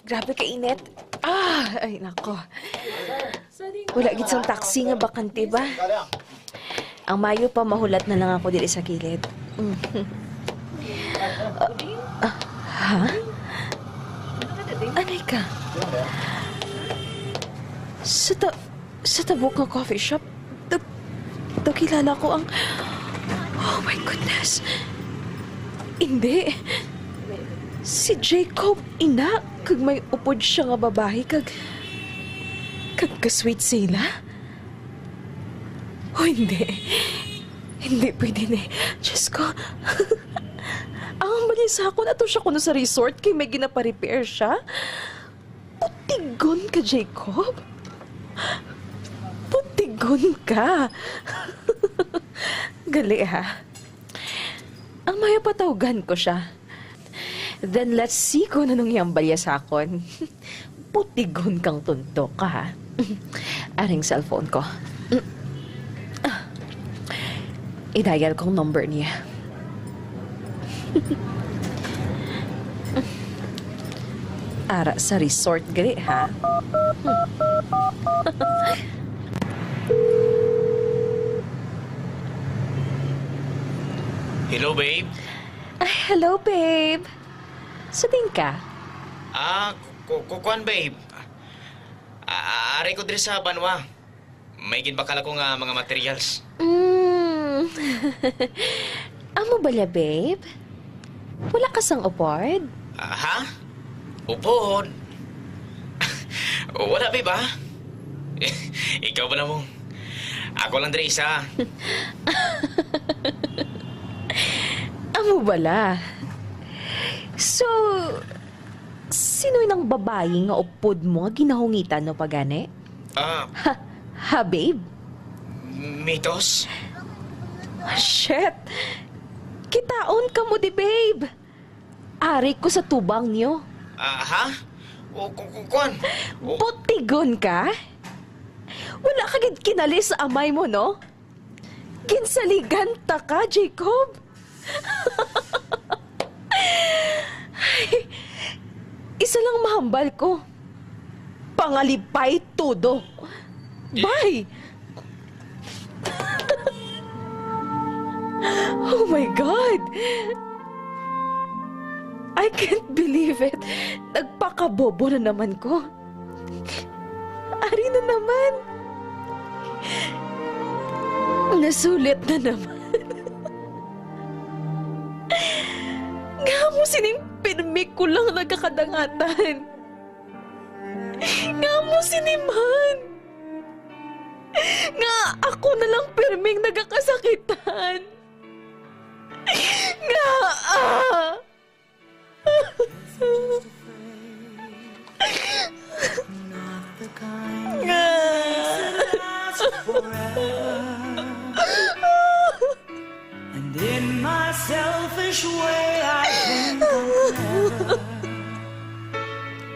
Grabe ka init. Ay nako. Wala gid sang taxi nga bakante ba? Ang mayo pa mahulat na lang ako diri sa kilid. Ha? Anay ka? Sa tabok nga coffee shop? Kilala ko ang... Oh my goodness. Hindi. Si Jacob, ina. Kag may upod siya nga babae, kag kasweet sila? Oh, hindi. Hindi pwede na. Diyos ko. Ang malisa ako na to siya kuno sa resort kay may ginaparepair siya. Putigon ka, Jacob. Putigon ka. Gali, ha? Ang maya patawgan ko siya. Then let's see kung anong yung balya sa akon. Putigon kang tunto ka, ha? Aring cellphone ko. I-dial kong number niya. Ara sa resort gali, ha? Hello, babe. Hello, babe. Saan ka? Kukuan, babe. Ari ko diri sa Banwa. May ginbakala ko nga mga materials. Amo bala, babe? Wala ka sang upord? Ha? Upod? Wala, babe, ha? Ikaw ba na mo? Ako lang diri isa. Amo bala? So, sino nang babae nga upod mo ginahungitan no pagane? Ha, babe? Mitos? Shit! Kitaon ka mo di, babe! Ari ko sa tubang niyo. Ha? Kuan? Putigon ka? Wala ka gid kinali sa amay mo, no? Ginsaligan ta ka, Jacob? Isa lang mahambal ko. Pangalipay todo. Bye! Oh my God! I can't believe it. Nagpakabobo na naman ko. Ari na naman. Nasulit na naman. Nga mo sining pinmik ko lang nagkakadangatan. Nga mo siniman. Nga ako na lang pirming nagkakasakitan. Nga And in my selfish way I think I'm clever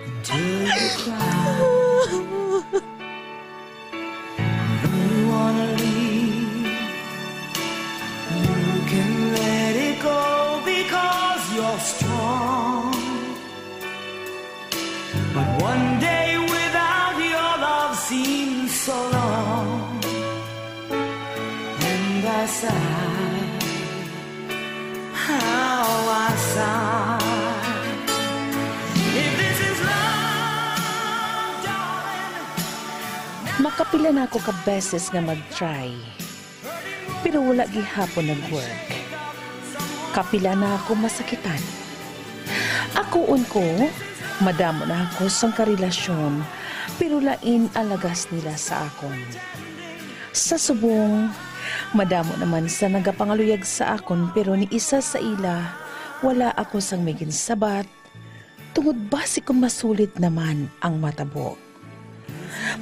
until you cry. When you wanna leave, you can let it go because you're strong. But one day without your love seems so long, and I sigh. How I sigh. If this is love, darling. Makapila na ako ka beses nga mag-try. Pero wala gihapon nag-work. Kapila na ako masakitan. Akoon ko, madamo na ako sang karelasyon, pero lain alagas nila sa akon. Sa subong, madamo naman sa nagapangaluyag sa akon, pero ni isa sa ila, wala ako sang may ginsabat, tungod basi kong masulit naman ang matabo.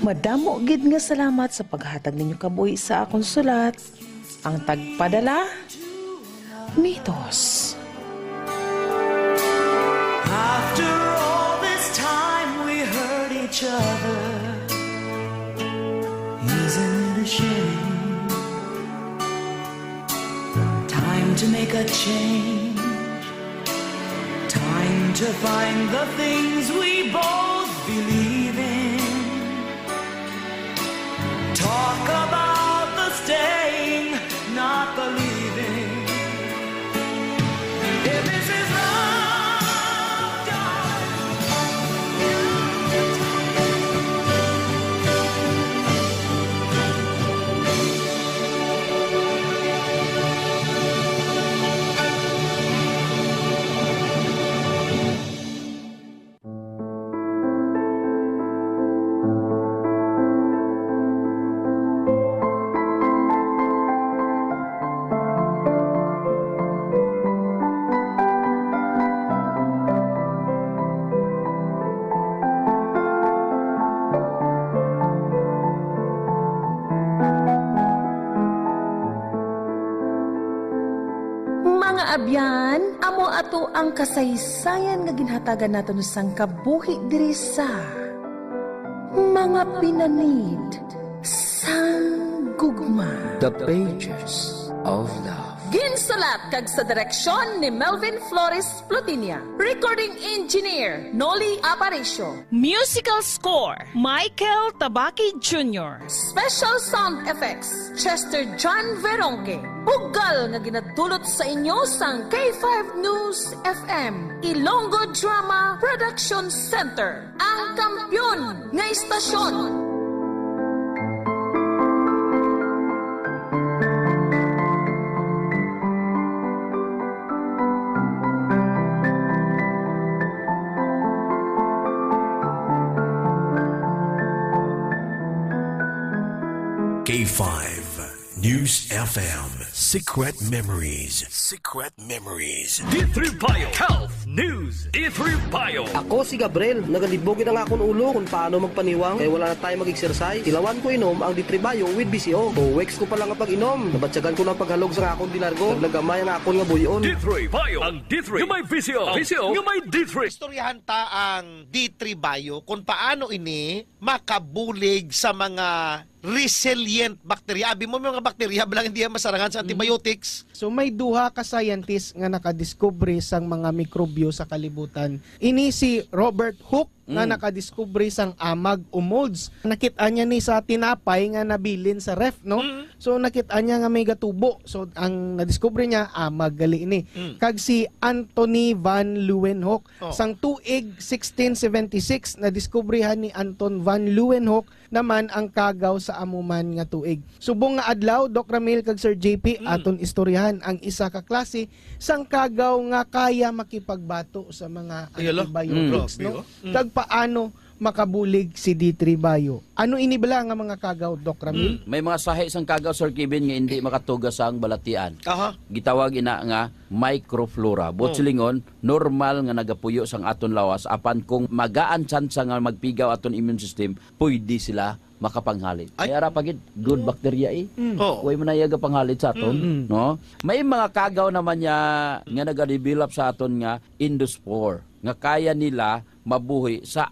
Madamo gid nga salamat sa paghatag ninyo kabuhi sa akong sulat. Ang tagpadala, Mitos. After all this time we hurt each other, isn't it a shame? Time to make a change. Time to find the things we both believe in. Talk about the staying, not the leaving. If this is love, Mga abyan, amo ato ang kasaysayan nga ginhatagan naton sang kabuhi diri sa mga pinanid sang gugma. The Pages of Love. Ginsalat kag sa direksyon ni Melvin Flores Plutinia. Recording engineer Noli Aparicio. Musical score, Michael Tabaki Jr. Special sound effects, Chester John Veronque. Bugal nga ginadulot sa inyo sang K5 News FM, Ilonggo Drama Production Center, ang kampyon nga istasyon. K5 News FM. Secret Memories. Secret Memories. D3 Bio Health News. D3 Bio. Ako si Gabriel, nagalibogin ang akong ulo kung paano magpaniwang kaya wala na tayo mag-exercise. Ilawan ko inom ang D3 Bio with BCO. O weeks ko pa lang ang pag-inom. Nabatsagan ko ng paghalog sa akong dinargo. Naglagamay ang akong nga buyon. D3 Bio. Ang D3 yung may VCO. VCO yung may D3. Istoryahan ta ang D3 Bio kung paano ini makabulig sa mga resilient bacteria. Abi mo mga bacteria bilang hindi masarangan sa antibiotics. So may duha ka scientist nga nakadiskubre sang mga mikrobyo sa kalibutan. Ini si Robert Hooke nga nakadiskubre sang amag o molds. Nakita niya ni sa tinapay nga nabilin sa ref, no? So nakita niya nga may gatubo. So ang nadiskubre niya amag gali ini. Kag si Anthony van Leeuwenhoek sang tuig 1676 nadiskubrehan ni Anton van Leeuwenhoek naman ang kagaw sa amuman nga tuig. Subong nga adlaw, Doc Ramil kag Sir JP aton istoryahan ang isa ka klase sang kagaw nga kaya makipagbato sa mga antibiotics, no? Kag paano makabulig si D3 Bio. Ano inibala nga mga kagaw, Doc Ramil? May mga sahi sang kagaw, Sir Kevin, nga hindi makatugas ang balatian. Gitawag ina nga microflora. Silingon, normal nga nagapuyo sang aton lawas apan kung magaan chance nga magpigaw aton immune system, pwede sila makapanghalit. Kaya ra pagid good bacteria Way mo na yaga panghalit sa aton, no? May mga kagaw naman niya nga nagadevelop sa aton nga endospore nga kaya nila mabuhi sa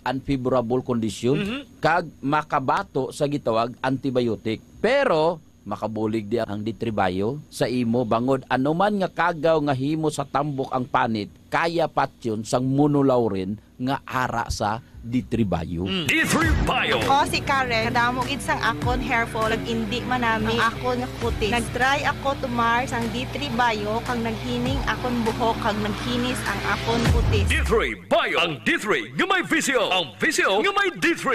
unfavorable condition kag makabato sa gitawag antibiotic. Pero makabulig di ang D3 Bio sa imo bangod anuman nga kagaw nga himo sa tambok ang panit kaya patyon sang monolaurin nga ara sa D3 Bio. D3 Bio. Ako si Karen, kadamo gid sang akon hair fall, indi man nami ang akon nga kutis. Nagtry ako tumar sang D3 Bio kag naghining akon buhok kag nagkinis ang akon kutis. D3 Bio. Ang D3 nga may VCO. Ang VCO nga may D3.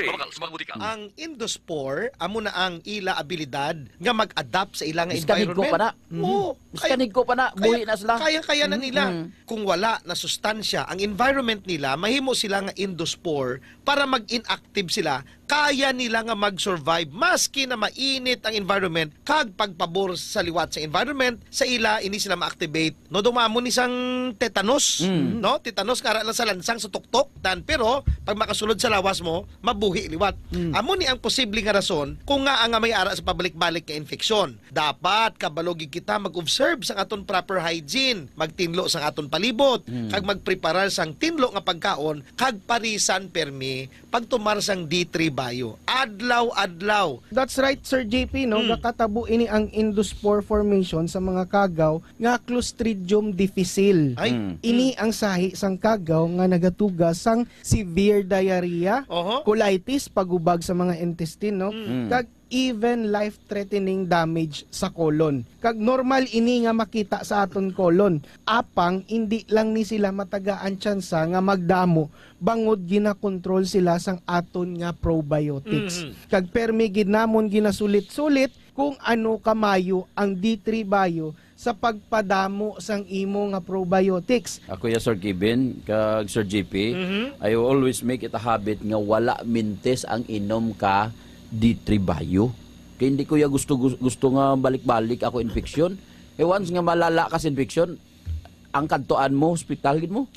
Ang endospore amo na ang ila abilidad nga mag-adapt sa ilang Iskanig ko pa na. Oo. Iskanig ko pa na. Buhi na sila. Kaya na nila. Kung wala na sustansya, ang environment nila, mahimo sila nga endospore para mag-inactive sila, kaya nila nga mag-survive maski na mainit ang environment kag pagpabor sa liwat sa environment sa ila ini sila ma-activate no dumamo ni sang tetanus no tetanus kara lang sa lansang sa tuktok pero pag makasulod sa lawas mo mabuhi liwat amo ni ang posible nga rason kung nga ang may ara sa pabalik-balik nga infeksyon dapat kabalogig kita mag-observe sa aton proper hygiene magtinlo sa aton palibot kag magpreparar sang tinlo nga pagkaon kag parisan permi pagtumar sang D3 Bayo. Adlaw. That's right, Sir JP, no? Gakatabo ini ang endospore formation sa mga kagaw nga Clostridium difficile. Ini ang sahi sang kagaw nga nagatuga sang severe diarrhea, colitis, pagubag sa mga intestine, no? Kag even life-threatening damage sa colon. Kag normal ini nga makita sa aton colon. Apang, hindi lang ni sila matagaan tsansa nga magdamo, bangod ginakontrol sila sang aton nga probiotics. Kag permi ginamon ginasulit-sulit kung ano kamayo ang D3 Bio sa pagpadamo sang imo nga probiotics. Ako ya Sir Kevin, kag Sir JP, I always make it a habit nga wala mintes ang inom ka D3 Bio. Kaya hindi ko ya gusto nga balik-balik ako infeksyon. Once nga malala ka sa infeksyon, ang kantuan mo, hospital gid mo.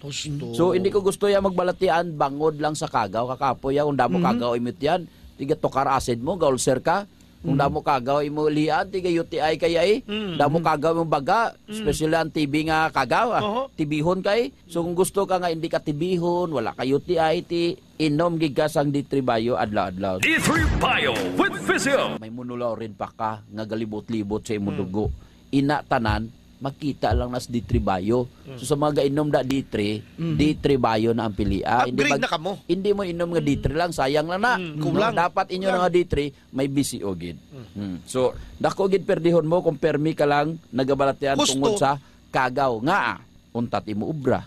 So hindi ko gusto ya magbalatian, bangod lang sa kagaw. Kakapo ya, kung damo kagaw imit yan, tiga tokar acid mo, gaulser ka. Kung damo kagaw imo lian, tiga UTI kaya damo kagaw mo baga, especially ang TB nga kagaw, tibihon kay. So kung gusto ka nga hindi ka tibihon, wala ka UTI, inom gigas ang D3 Bio adlaw-adlaw. D3 Bio with Physio. May munulaw rin pa ka nga galibot-libot sa imo dugo. Ina tanan, makita lang nas D3 Bio. So sa mga gainom da D3, D3 Bio na ang pilia. Upgrade na kamo. Hindi mo inom nga D3 lang, sayang lang na. Kulang. Dapat inyo nga D3, may BCO gid. So, dako gid perdihon mo kung permi ka lang nagabalatian tungod sa kagaw nga. Untat imo ubra.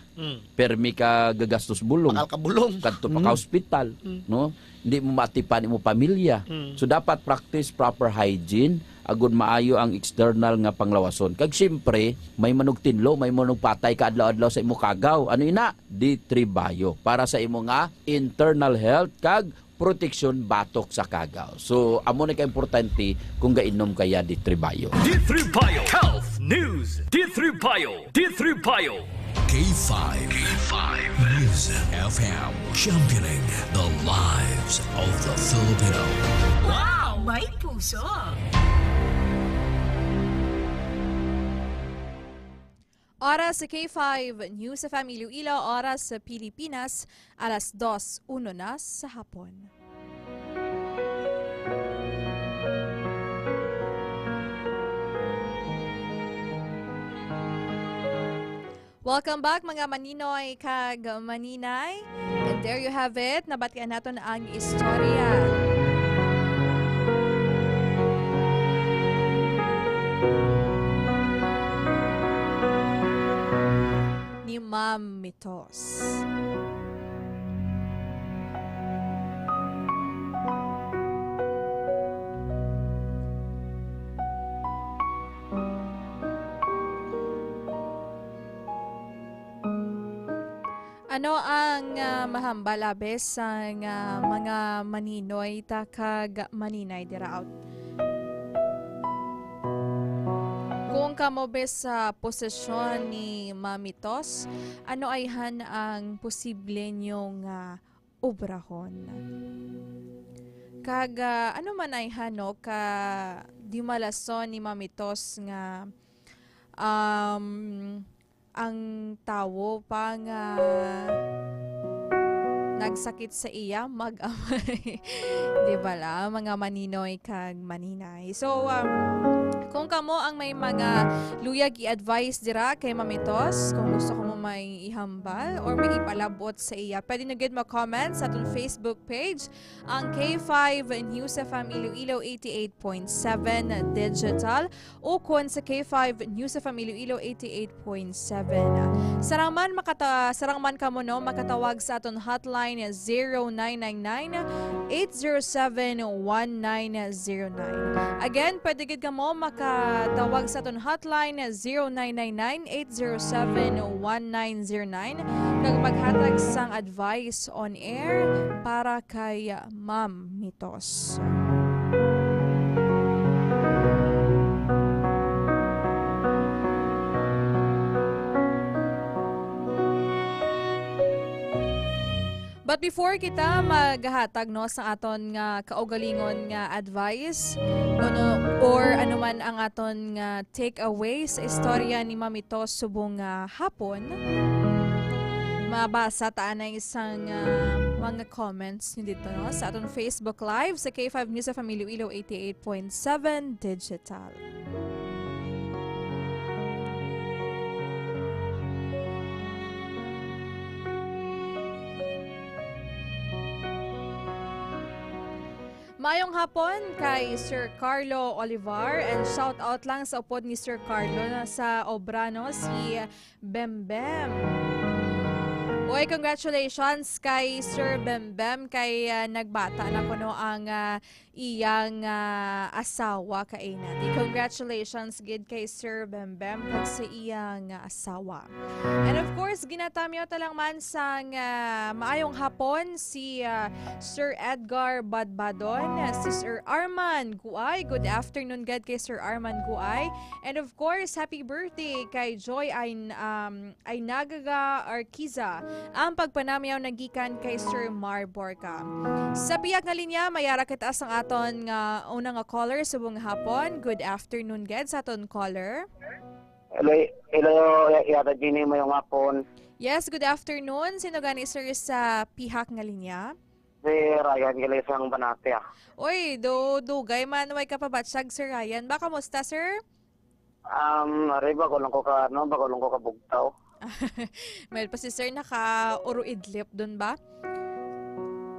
Permi ka gagastos bulong. Pakal ka bulong. Kadto pa ka hospital, no? Hindi mo matipan imo pamilya. So dapat practice proper hygiene agud maayo ang external nga panglawason. Kag siyempre, may manugtinlo, may manugpatay ka adlaw-adlaw sa imo kagaw. Ano ina? D3 Bio para sa imo nga internal health kag protection batok sa kagaw. So amo na ka importante kung gainom kaya D3 Bio. D3 Bio Health News. D3 Bio. D3 Bio. K5 News FM, championing the lives of the Filipino. Wow! May puso! Oras sa K5 News FM Iloilo, oras sa Pilipinas, alas 2:01 na sa hapon. Welcome back mga maninoy kag maninay. And there you have it, nabatian naton ang istorya. Ni Ma'am Mitos. Ano ang mahambalabes sa mga maninoy takag maninay diraut? Kung kamo bes sa posisyon ni Mamitos, ano ay ang posible niyong obrahon? Kag ano man ay hano ka di malason ni Mamitos nga ang tawo pa nga nagsakit sa iya mag-amay. Di ba la? Mga maninoy kag maninay. So, kung kamo ang may mga luyag i-advise dira kay Mamitos, kung gusto ko mo may ihambal or may ipalabot sa iya, pwede nyo gid mag-comment sa atong Facebook page, ang K5 News FM Iloilo 88.7 digital o kung sa K5 News FM Iloilo 88.7. Sarang man kamo no, makatawag sa aton hotline 0999-807-1909. Again, pwede gid kamo makatawag sa aton hotline 0999-807-1909 kag maghatag sang advice on air para kay Ma'am Mitos. But before kita maghatag no sa aton nga kaugalingon nga advice or anuman ang aton nga takeaway sa istorya ni Mamitos subong hapon, mabasa taan na isang mga comments nyo dito no, sa atong Facebook Live sa K5 News sa Iloilo 88.7 Digital. Mayong hapon kay Sir Carlo Olivar and shout out lang sa upod ni Sir Carlo na sa obra no, si Bembem. Oy, congratulations kay Sir Bembem kay nagbata na kuno ang iyang asawa kay nati. Congratulations gid kay Sir Bembem kag sa iyang asawa. And of course, ginatamyo talang man sang maayong hapon si Sir Edgar Badbadon, si Sir Arman Guay. Good afternoon gid kay Sir Arman Guay. And of course, happy birthday kay Joy Aynagaga Arquiza. Ang pagpanamyaw nagikan kay Sir Mar Borca. Sa piyak nga linya, mayara kita ang aton nga unang caller subong hapon. Good afternoon gid sa aton caller. Hello, yata Ginny mo yung hapon. Yes, good afternoon. Sino gani sir sa pihak nga linya? Si Ryan Gilisang Banate. Oy, dugay man way kapabatsag Sir Ryan. Baka musta sir? Bagulong ko ka bugtaw. May pa si sir naka-uro-idlip dun ba?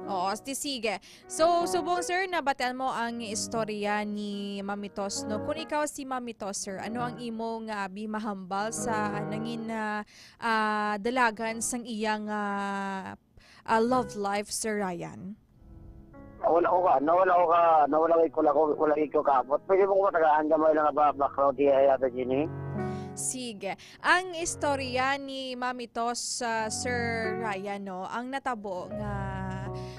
Oo, sige. So, subong sir, nabatian mo ang istorya ni Mamitos, no? Kung ikaw si Mamitos, sir, ano ang imong mahambal sa nangin dalagan sang iyang love life, Sir Ryan? Wala ko kabot. Pwede mong matagaan ka mo ilang background diya yata Ginny? Sige. Ang istorya ni Mamitos Sir Ryan, no, ang natabo nga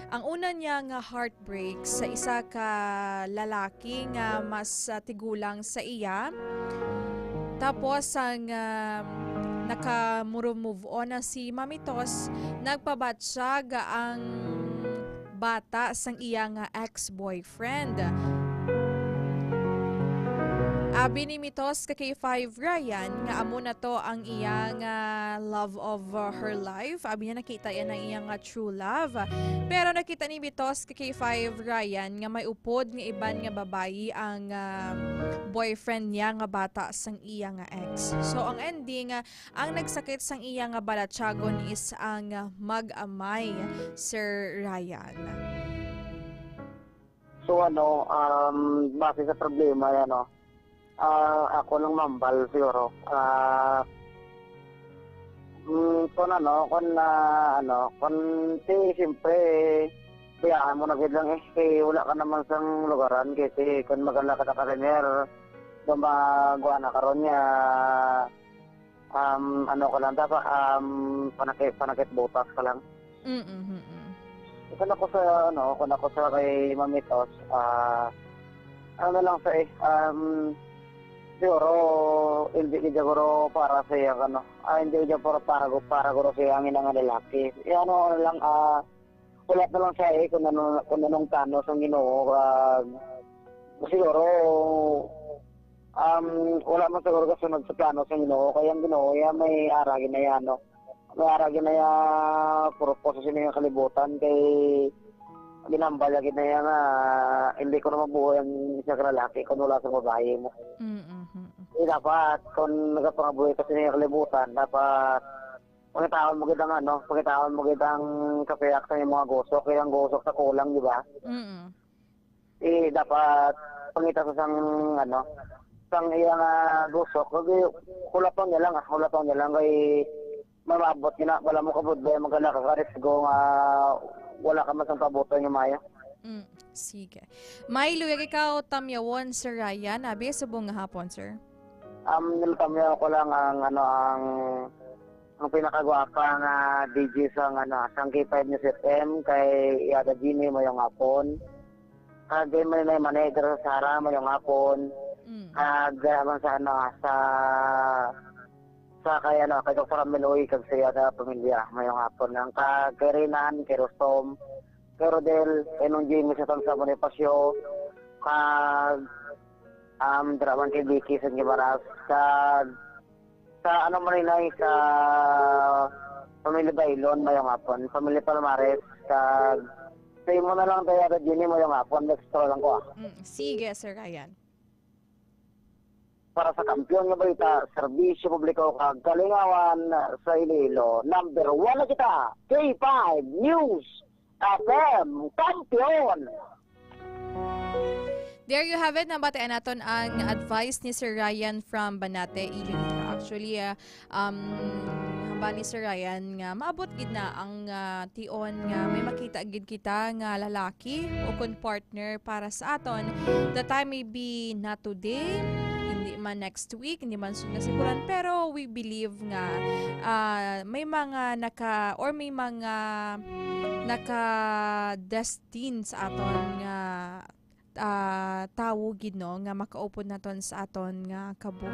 ang una niya nga heartbreak sa isa ka lalaki nga mas tigulang sa iya. Tapos ang naka-move on na si Mamitos, nagpabatsyag ang bata sang iya nga ex-boyfriend. Abi ni Mitos kay 5 Ryan nga amo na to ang iyang love of her life. Abi niya nakita yan ang iyang true love. Pero nakita ni Mitos kay 5 Ryan nga may upod nga iban nga babayi ang boyfriend niya nga bata sang iya nga ex. So ang ending, ang nagsakit sang iya nga balatsagon is ang mag-amay, Sir Ryan. So base sa problema yan, ako lang mambal siguro. Siyempre, kayaan mo na lang wala ka naman sang lugaran kasi kung magala ka na kariner, gumagawa na karon niya, dapat, panakit botas ka lang. Kung ako sa kay Mamitos, siguro hindi siguro para sa iya hindi siya para guro siya ang inang lalaki. Ulat na lang siya kung anong tano sa Ginoo. Siguro wala man siguro kasunod sa plano sa Ginoo, kaya ang Ginoo may aragin na yan, may aragin na yan purpose sa inyong kalibutan kay ginambal lagi na yan hindi ko na mabuhay ang isa ka lalaki kung wala sa babae mo. Dapat kung nagpapangabuhay kasi na yung kalibutan, dapat pagkataon mo kitang kapayak sa yung mga gosok, kaya ang gosok sa kulang, di ba? Dapat pangita sa sang iyang gosok, hulapang niya lang kay mamabot niya, wala mo kabudlay, magala ka karisgo nga wala ka masang pabuto yung maya. Sige. May luyag ikaw tamyawon, Sir Ryan. Abi, subong nga hapon, sir. Nilatamyaw ko lang ang pinakagwapa nga DJ sang K5 News FM kay Yada Ginny mo yung hapon. Kagay man na manager sa Sara mo yung hapon. Kagay man sa kay Dr. Meloy kag sa Yada pamilya mo yung hapon. Ang kay Renan, kay Rostom, kay Rodel, kay nung Jimmy sa Tansa Bonifacio, kag Draman kay Vicky sa Gibaras, kag sa Marinay sa Pamilya Bailon mayong hapon, Pamilya Palmares, kag say mo na lang tayo at Jenny mayong hapon, extra lang ko Sige, Sir Ryan. Para sa kampiyon nga balita, serbisyo publiko kag kalingawan sa Iloilo. Number 1 na kita, K5 News FM Kampiyon. There you have it. Nabatiin natin ang advice ni Sir Ryan from Banate, Iloilo. Actually, hamba ni Sir Ryan nga maabot gid na ang tion nga may makita gid kita nga lalaki o kun partner para sa aton. The time may be not today, hindi man next week, hindi man sud siguran, pero we believe nga may mga may mga naka-destined sa aton nga tawo gid no nga makaupod naton sa aton nga kabuhi.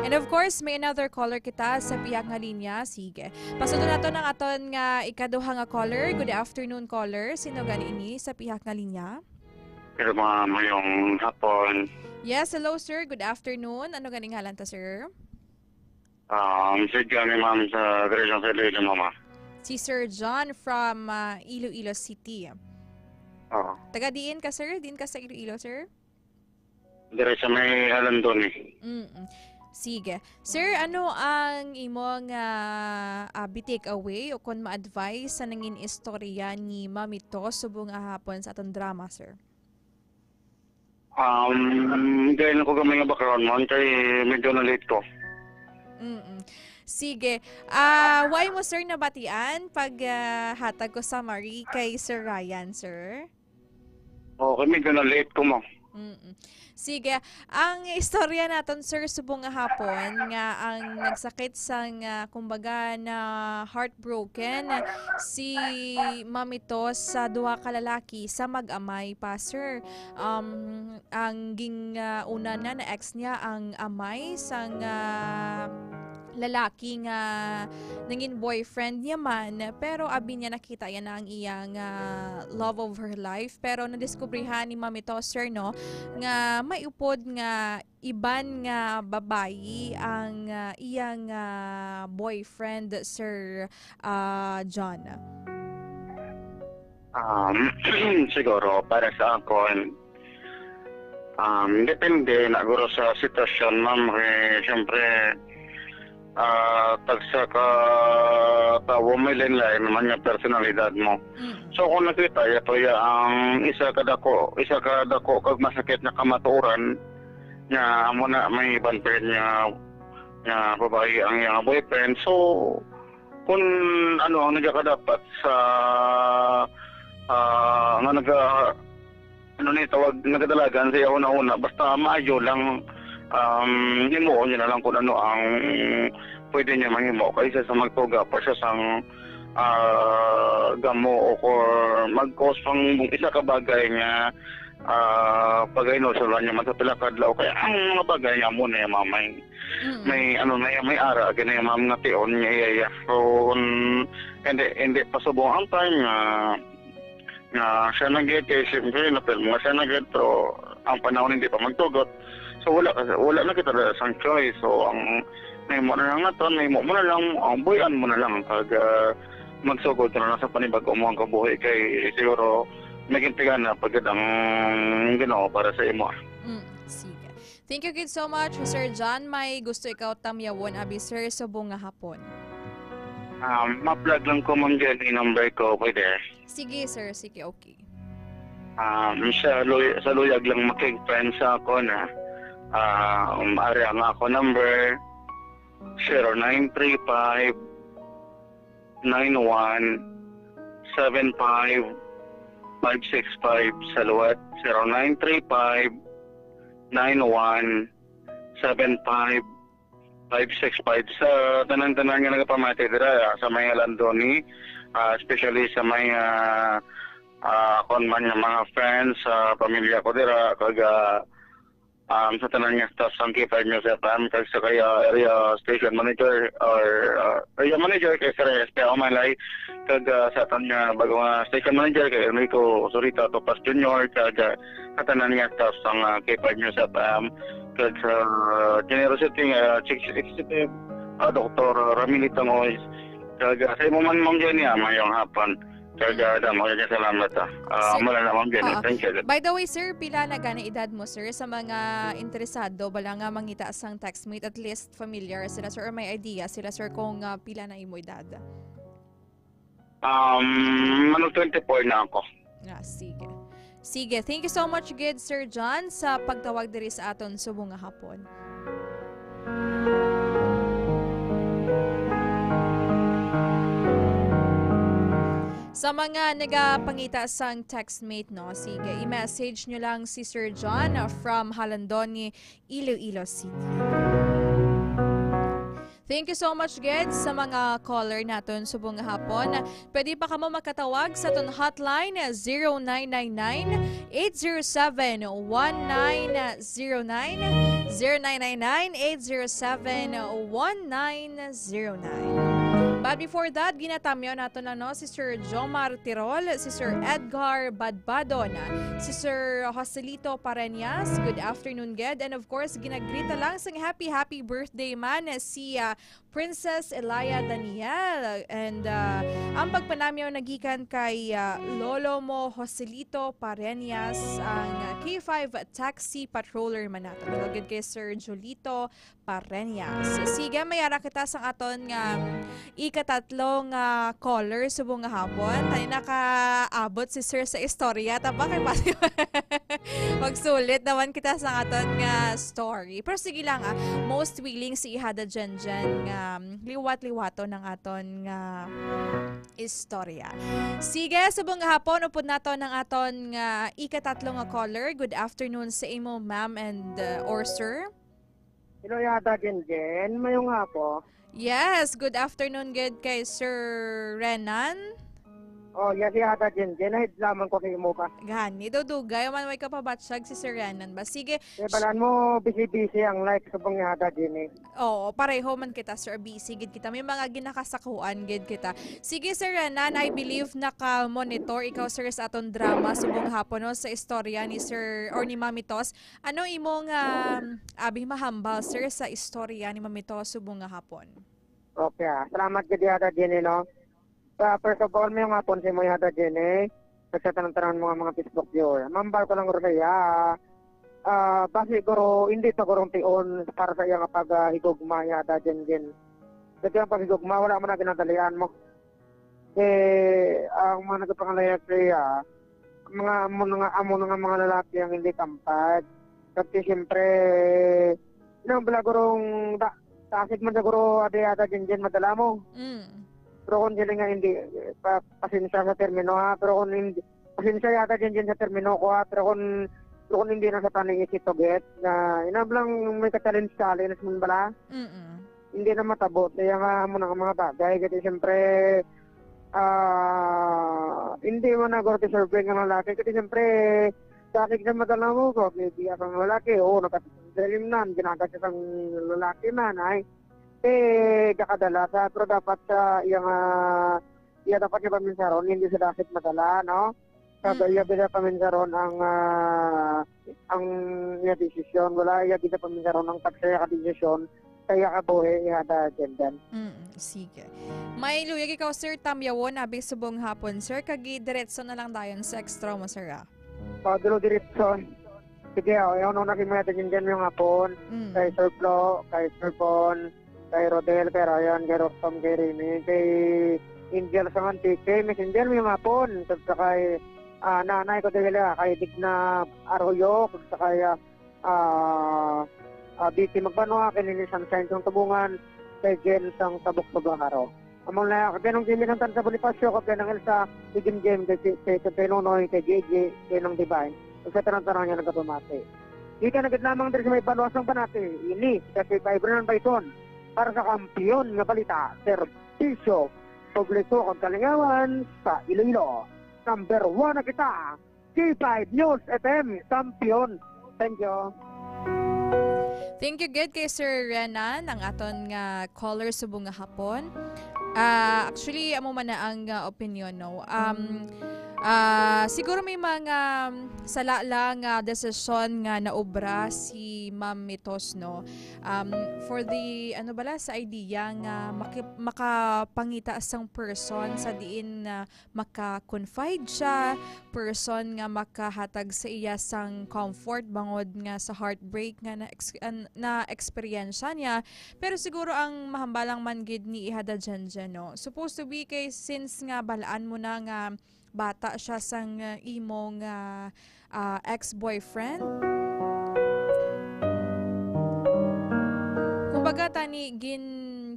And of course, may another caller kita sa pihak nga linya. Sige. Pasudon naton ang aton nga ikaduha nga caller. Good afternoon, caller. Sino gani ini sa pihak nga linya? Pero mayong hapon. Yes, hello sir. Good afternoon. Ano ganing ngalan ta, sir? Si Johnny, ma'am, sa Direction sa Iloilo, mama. Si Sir John from Iloilo City. Oo. Taga diin ka, sir? Diin ka sa Iloilo, sir? Dire sa may Alandon eh. Sige. Sir, ano ang imong take away o kung ma-advise sa nangin istorya ni Mami To subong hapon sa atong drama, sir? Gaya na ko gamay nga background mo, kay medyo na late ko. Sige. Why mo, sir, nabatian pag hatag ko summary kay Sir Ryan, sir? Okay, medyo na late ko mo. Sige. Ang istorya naton, sir, subong nga hapon nga ang nagsakit sa kumbaga na heartbroken si Mami To sa duha ka lalaki sa mag-amay pa, sir. Ang una na ex niya ang amay sang lalaki nga nangin boyfriend niya man, pero abi niya nakita yan ang iyang love of her life, pero nadiskubrihan ni Mami To, sir, no, nga may upod nga iban nga babayi ang iyang boyfriend, Sir John. Siguro para sa ako, depende na guro sa sitwasyon, ma'am. Siyempre, tagsa ka tawo may lain-lain naman yung personalidad mo. So kung nakita yato ang isa kadako kag masakit na kamaturan nga amo na may ibang friend nga babae ang iyang boyfriend. So kung ano ang nagkadapat sa nga tawag nagadalagan sa iyo una basta maayo lang. Himuon niya na lang kung ano ang pwede niya manghimo kaysa sa magtuga pa siya sang gamo o mag-cause pang isa ka bagay nga pag-inusulan niya matapila kadlaw kaya ang mga bagay niya muna yung mamay may ara ganyan yung mamang nation niya so hindi pasubong ang time nga siya nag-get kaya siyempre napil mga siya nag-get pero ang panahon hindi pa magtugot. So wala na kita sang choice. So ang may mo na lang naton, may mo na lang, ang buyan mo na lang pag magsugod na lang sa panibago mo ang kabuhi kay siguro naging tigana pag ang ginawa para sa imo. Sige. Thank you so much, Sir John. May gusto ikaw tamyawon abi, sir, subong nga hapon. Ma-plug lang ko mong dyan yung number ko pwede. Sige, sir. Sige, okay. Sa luyag lang makig-friends ako na ari ang ako number 0935 91 75 565 sa luwat 0935 91 75 565 sa tanan-tanan nga nagapamati dira sa may Alandoni, especially sa may kon man nga mga friends sa pamilya ko dira kag sa tanan nga staff sa K5 News FM kag sa kaya area station manager or area manager kay Sir SPA Omalay kag sa tanan nga bago nga station manager kay Enrico Sorita Topas Jr. kag sa tanan nga staff sa K5 News FM kag sa Generosity Chief Executive Dr. Ramili Tangoy Kaga sa imo man Ma'am Jenny mayong hapon. Kaga magandang salamat mula na Ma'am Jenny. Thank you. By the way, sir, pila na gana edad mo, sir? Sa mga interesado, bala nga mangita sang textmate, at least familiar sila, sir, or may idea sila, sir, kung pila na imo edad? 24 na ako. Sige. Sige, thank you so much, good Sir John, sa pagtawag diri sa aton subong nga hapon. Sa mga nagapangita sang textmate, no, sige, i-message nyo lang si Sir John from Halandoni, Iloilo City. Thank you so much, Ged, sa mga caller naton subong nga hapon. Pwede pa kamo makatawag sa ton hotline 0999-807-1909, 0999-807-1909. But before that, ginatamyo nato na si Sir Jomar Tirol, si Sir Edgar Badbadon, si Sir Joselito Parenias. Good afternoon, Ged. And of course, ginagrita lang sa happy birthday man si Princess Elaya Daniel. And ang pagpanamyo nagikan kay lolo mo Joselito Parenias, ang K5 taxi patroller man nato. Nalagad kay Sir Jolito Parenias. Sige, mayara kita sa aton nga ikatatlong caller subong nga hapon. Tayo nakaabot si Sir sa istorya. Taba kay pati magsulit naman kita sa aton nga story. Pero sige lang most willing si Ihada Jenjen nga liwat-liwato ng aton nga istorya. Sige, subong nga hapon upod nato ng aton nga ikatatlong nga caller. Good afternoon sa imo, ma'am and or sir. Hello, Ihada Jenjen. Mayong nga po. Yes, good afternoon, good kay Sir Renan. Oh, yes, Ihada Jenjen. Nahidlaman ko kay mo ka. Gani, dudugay. Man may kapabatsyag si Sir Renan ba? Sige. Balaan mo, busy-busy ang like sa bang Ihada Jenjen. Oo, pareho man kita, Sir. Busy, gid kita. May mga ginakasakuan, gid kita. Sige, Sir Renan, I believe naka-monitor ikaw, Sir, sa aton drama subong hapon, no, sa istorya ni Sir or ni Mamitos. Ano imong abi mahambal, Sir, sa istorya ni Mamitos subong hapon? Okay, salamat gid Ihada Jenjen, no? First of all, may nga po si mo Ihada Jenjen. Nagsatanong-tanong mga Facebook viewer. Mambal ko lang kaya. Basi guro, hindi ito gurong tion para sa iyang pag-higugma Ihada Jenjen. Kasi ang pag-higugma, wala mo na ginadalian mo. Ang mga nagpapangalaya kaya, mga mga lalaki ang hindi tampad. Kasi siyempre, bala gurong tasig man sa guro Ihada Jenjen madala mo. Pero kung sila nga hindi, pasensya sa termino ha, pero kung hindi, pasensya yata dyan sa termino ko ha, pero kung hindi na sa taning isito get, na inablang may ka-challenge mo bala, hindi na matabot, kaya nga mo na mga bagay, kasi siyempre, hindi mo na gorte survey ng lalaki, kasi siyempre, sakit na madala mo ko, hindi akong lalaki, nakatalim na, ginagat sa lalaki man, ay, kakadala sa pero dapat sa iyang dapat niya paminsaron hindi sa dapat madala no kada iya bisa paminsaron ang iya desisyon wala iya kita paminsaron ang tagsaya ka desisyon kaya kabuhi Ihada Jenjen. Sige. May luyag ikaw, Sir, tamyawon abi subong hapon, Sir, kagi diretso na lang dayon sa extra mo, Sir. Dilo diretso. Sige, yung nung nakimaya Jenjen yung hapon kay Sir Flo, kay Sir Bon, kay Rodel, kay Ryan, kay Rostom, kay Rini, kay Angel sa Antique, kay Miss Angel, may mapon, sa kay nanay ko dahil kay Digna Arroyo, sa kay Biti Magbanwa, kay Nini Sunshine ng Tabungan, kay Jen sang Tabok Sabaharo. Among na, kaya nung Jimmy ng Tansa Bonifacio, kaya nang Elsa, kay Jim Jem, kay Nonoy, kay JJ, kay nang Divine, kaya tanang-tanang niya nagkatumate. Di ka nagad lamang din sa may baluasang panate, ini, kasi kay Brennan Baiton, para sa kampiyon nga balita, serbisyo publiko kang kalingawan sa Iloilo. Number 1 na kita, K5 News FM, kampiyon. Thank you. Thank you, good kay Sir Renan, ang aton nga caller subong nga hapon. Actually, amo man na ang opinion, no? Siguro may mga sala lang nga desisyon nga naobra si Ma'am Mitos, no? For the, sa idea nga makapangita sang person sa diin na maka-confide siya, person nga makahatag sa iya sang comfort bangod nga sa heartbreak nga na experience niya. Pero siguro ang mahambalang man gid ni ihada dyan, no? Supposed to be kay since nga balaan mo na nga bata siya sang imong ex-boyfriend. Kumbaga tani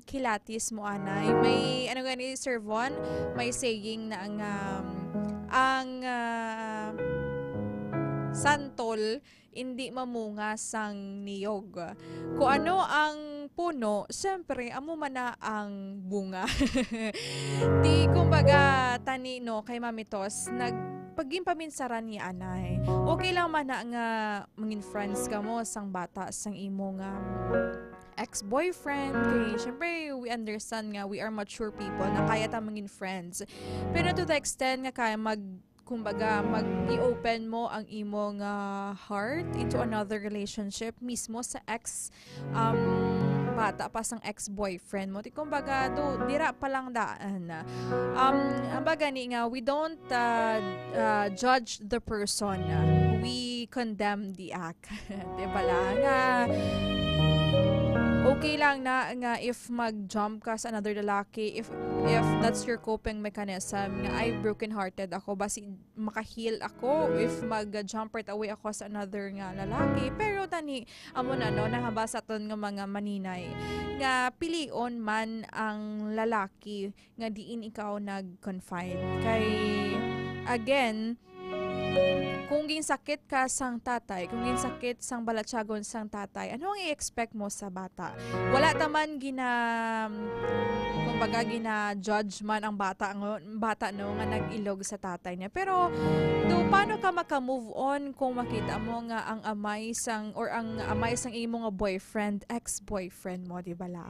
kilatis mo anay. May gani Sir Von, may saying na ang santol hindi mamunga sang niyog. Kung ano ang puno, syempre amo man na ang bunga. Di kumbaga tani no kay Mamitos paging paminsaran ni anay. Okay lang man na nga mangin friends ka mo sang bata sang imong ex-boyfriend kay syempre we understand nga we are mature people na kaya ta mangin friends. Pero to the extent nga kaya kumbaga mag-i-open mo ang imong heart into another relationship mismo sa bata pa sang ex-boyfriend mo. Kumbaga dira pa lang daan. Ambaga ni nga we don't judge the person. We condemn the act. Diba lang nga okay lang na nga if mag-jump ka sa another lalaki, if that's your coping mechanism, nga ay broken-hearted ako, basi maka-heal ako if mag-jump right away ako sa another nga lalaki. Pero tani, amo na no, nahabasa ton nga mga maninay, nga pilion man ang lalaki nga diin ikaw nag-confide. Kay, again, kung ginsakit ka sang tatay, kung ginsakit sang balatsagon sang tatay, ano ang i-expect mo sa bata? Wala taman kumbaga gina-judge man ang bata no nga nag-ilog sa tatay niya. Pero paano ka maka-move on kung makita mo nga ang amay sang imong boyfriend, ex-boyfriend mo, di ba la?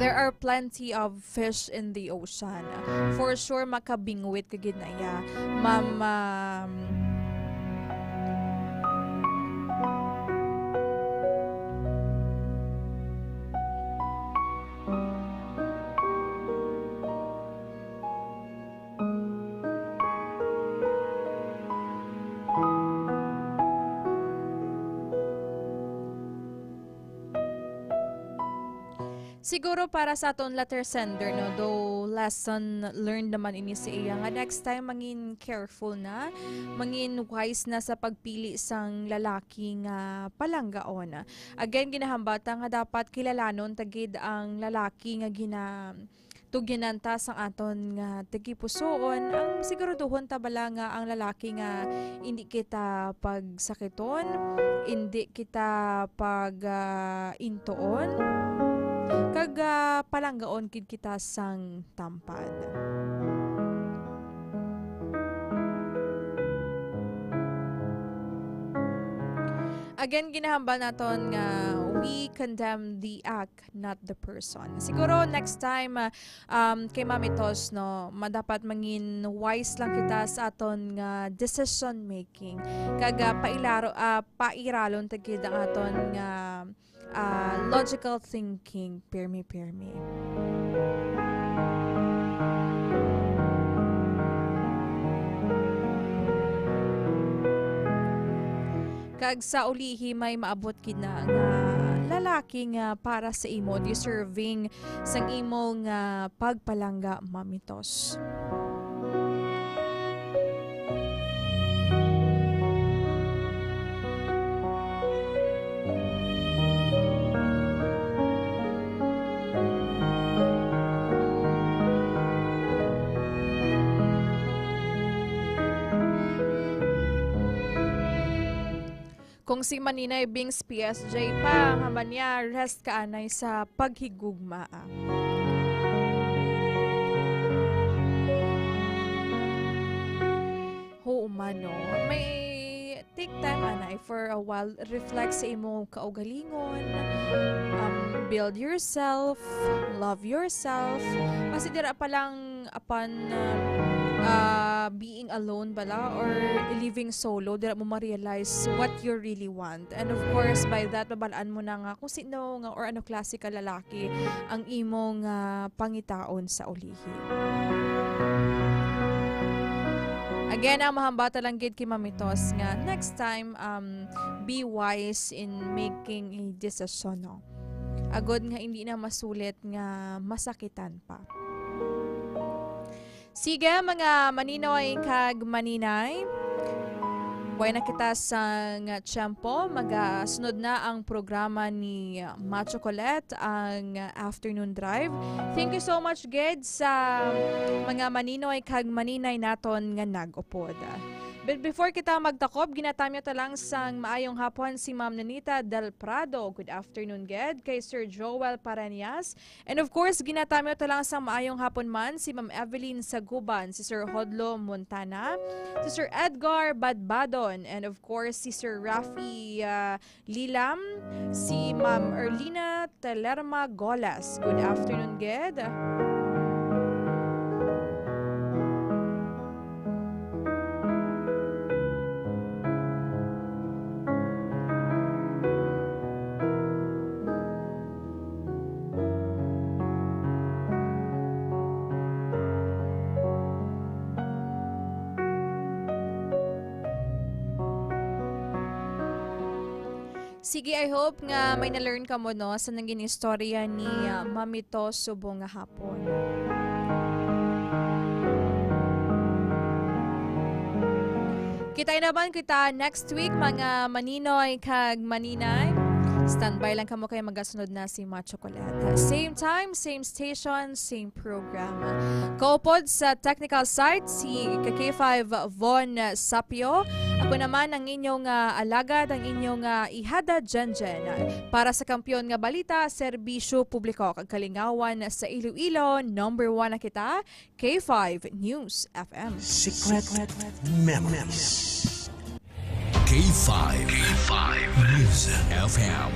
There are plenty of fish in the ocean. For sure, makabingwit ka gid na iya. Ma'am, siguro para sa aton letter sender, no, though lesson learned naman ini sa iya nga next time mangin careful na, mangin wise na sa pagpili sang lalaki nga palanggaon. Again, ginahambata nga dapat kilalanon tagid ang lalaki nga tugyananta sang aton nga tigipusoon. Ang siguraduhon ta bala nga ang lalaki nga hindi kita pagsakiton, hindi kita intoon, kag palanggaon kid kita sang tampad. Again, ginahambal naton nga we condemn the act, not the person. Siguro next time kay Mamitos, no, madapat mangin wise lang kita sa aton nga decision making. Kaga pairalon tagid ang aton nga logical thinking, pirmi. Kag sa ulihi may maabot kina nga lalaki nga para sa imo, deserving sang imo nga pagpalangga, Mamitos. Kung si Maninay Bings PSJ pa, haman niya, rest ka anay sa paghigugma. Humano, may take time anay for a while, reflect sa imo kaugalingon, build yourself, love yourself. Kasi dira pa lang upon being alone bala or living solo, dira mo ma-realize what you really want. And of course, by that, babalaan mo na nga kung sino nga or ano klase ka lalaki ang imong pangitaon sa ulihi. Again, ang mahambata lang gid kay Mamitos nga next time, be wise in making a decision, no? Agod nga hindi na masulit nga masakitan pa. Sige, mga maninoy kag maninay, buhay na kita sa tiyempo. Magasunod na ang programa ni Macho Colette, ang Afternoon Drive. Thank you so much, Ged, sa mga maninoy kag maninay naton nga nag-upod. But before kita magtakop, ginatamyo ta lang sang maayong hapon si Ma'am Nanita Del Prado. Good afternoon, Ged. Kay Sir Joel Paranias. And of course, ginatamyo ta lang sang maayong hapon man si Ma'am Evelyn Saguban, si Sir Hodlo Montana, si Sir Edgar Badbadon, and of course, si Sir Rafi Lilam, si Ma'am Erlina Telerma Golas. Good afternoon, Ged. Sige, I hope nga may na-learn ka mo, no, sa naging istorya ni Mamito subong nga hapon. Kitay naman kita next week, mga maninoy kag maninay. Standby lang kamo kayo magasunod na si Macho Colette. Same time, same station, same program. Kaupod sa technical side, si KK5 Von Sapio. Ako naman ang inyong alagad, ang inyong ihada Jenjen. Para sa kampiyon nga balita, serbisyo publiko kag kalingawan sa Iloilo, number 1 na kita, K5 News FM. Secret Memories. K5 News FM.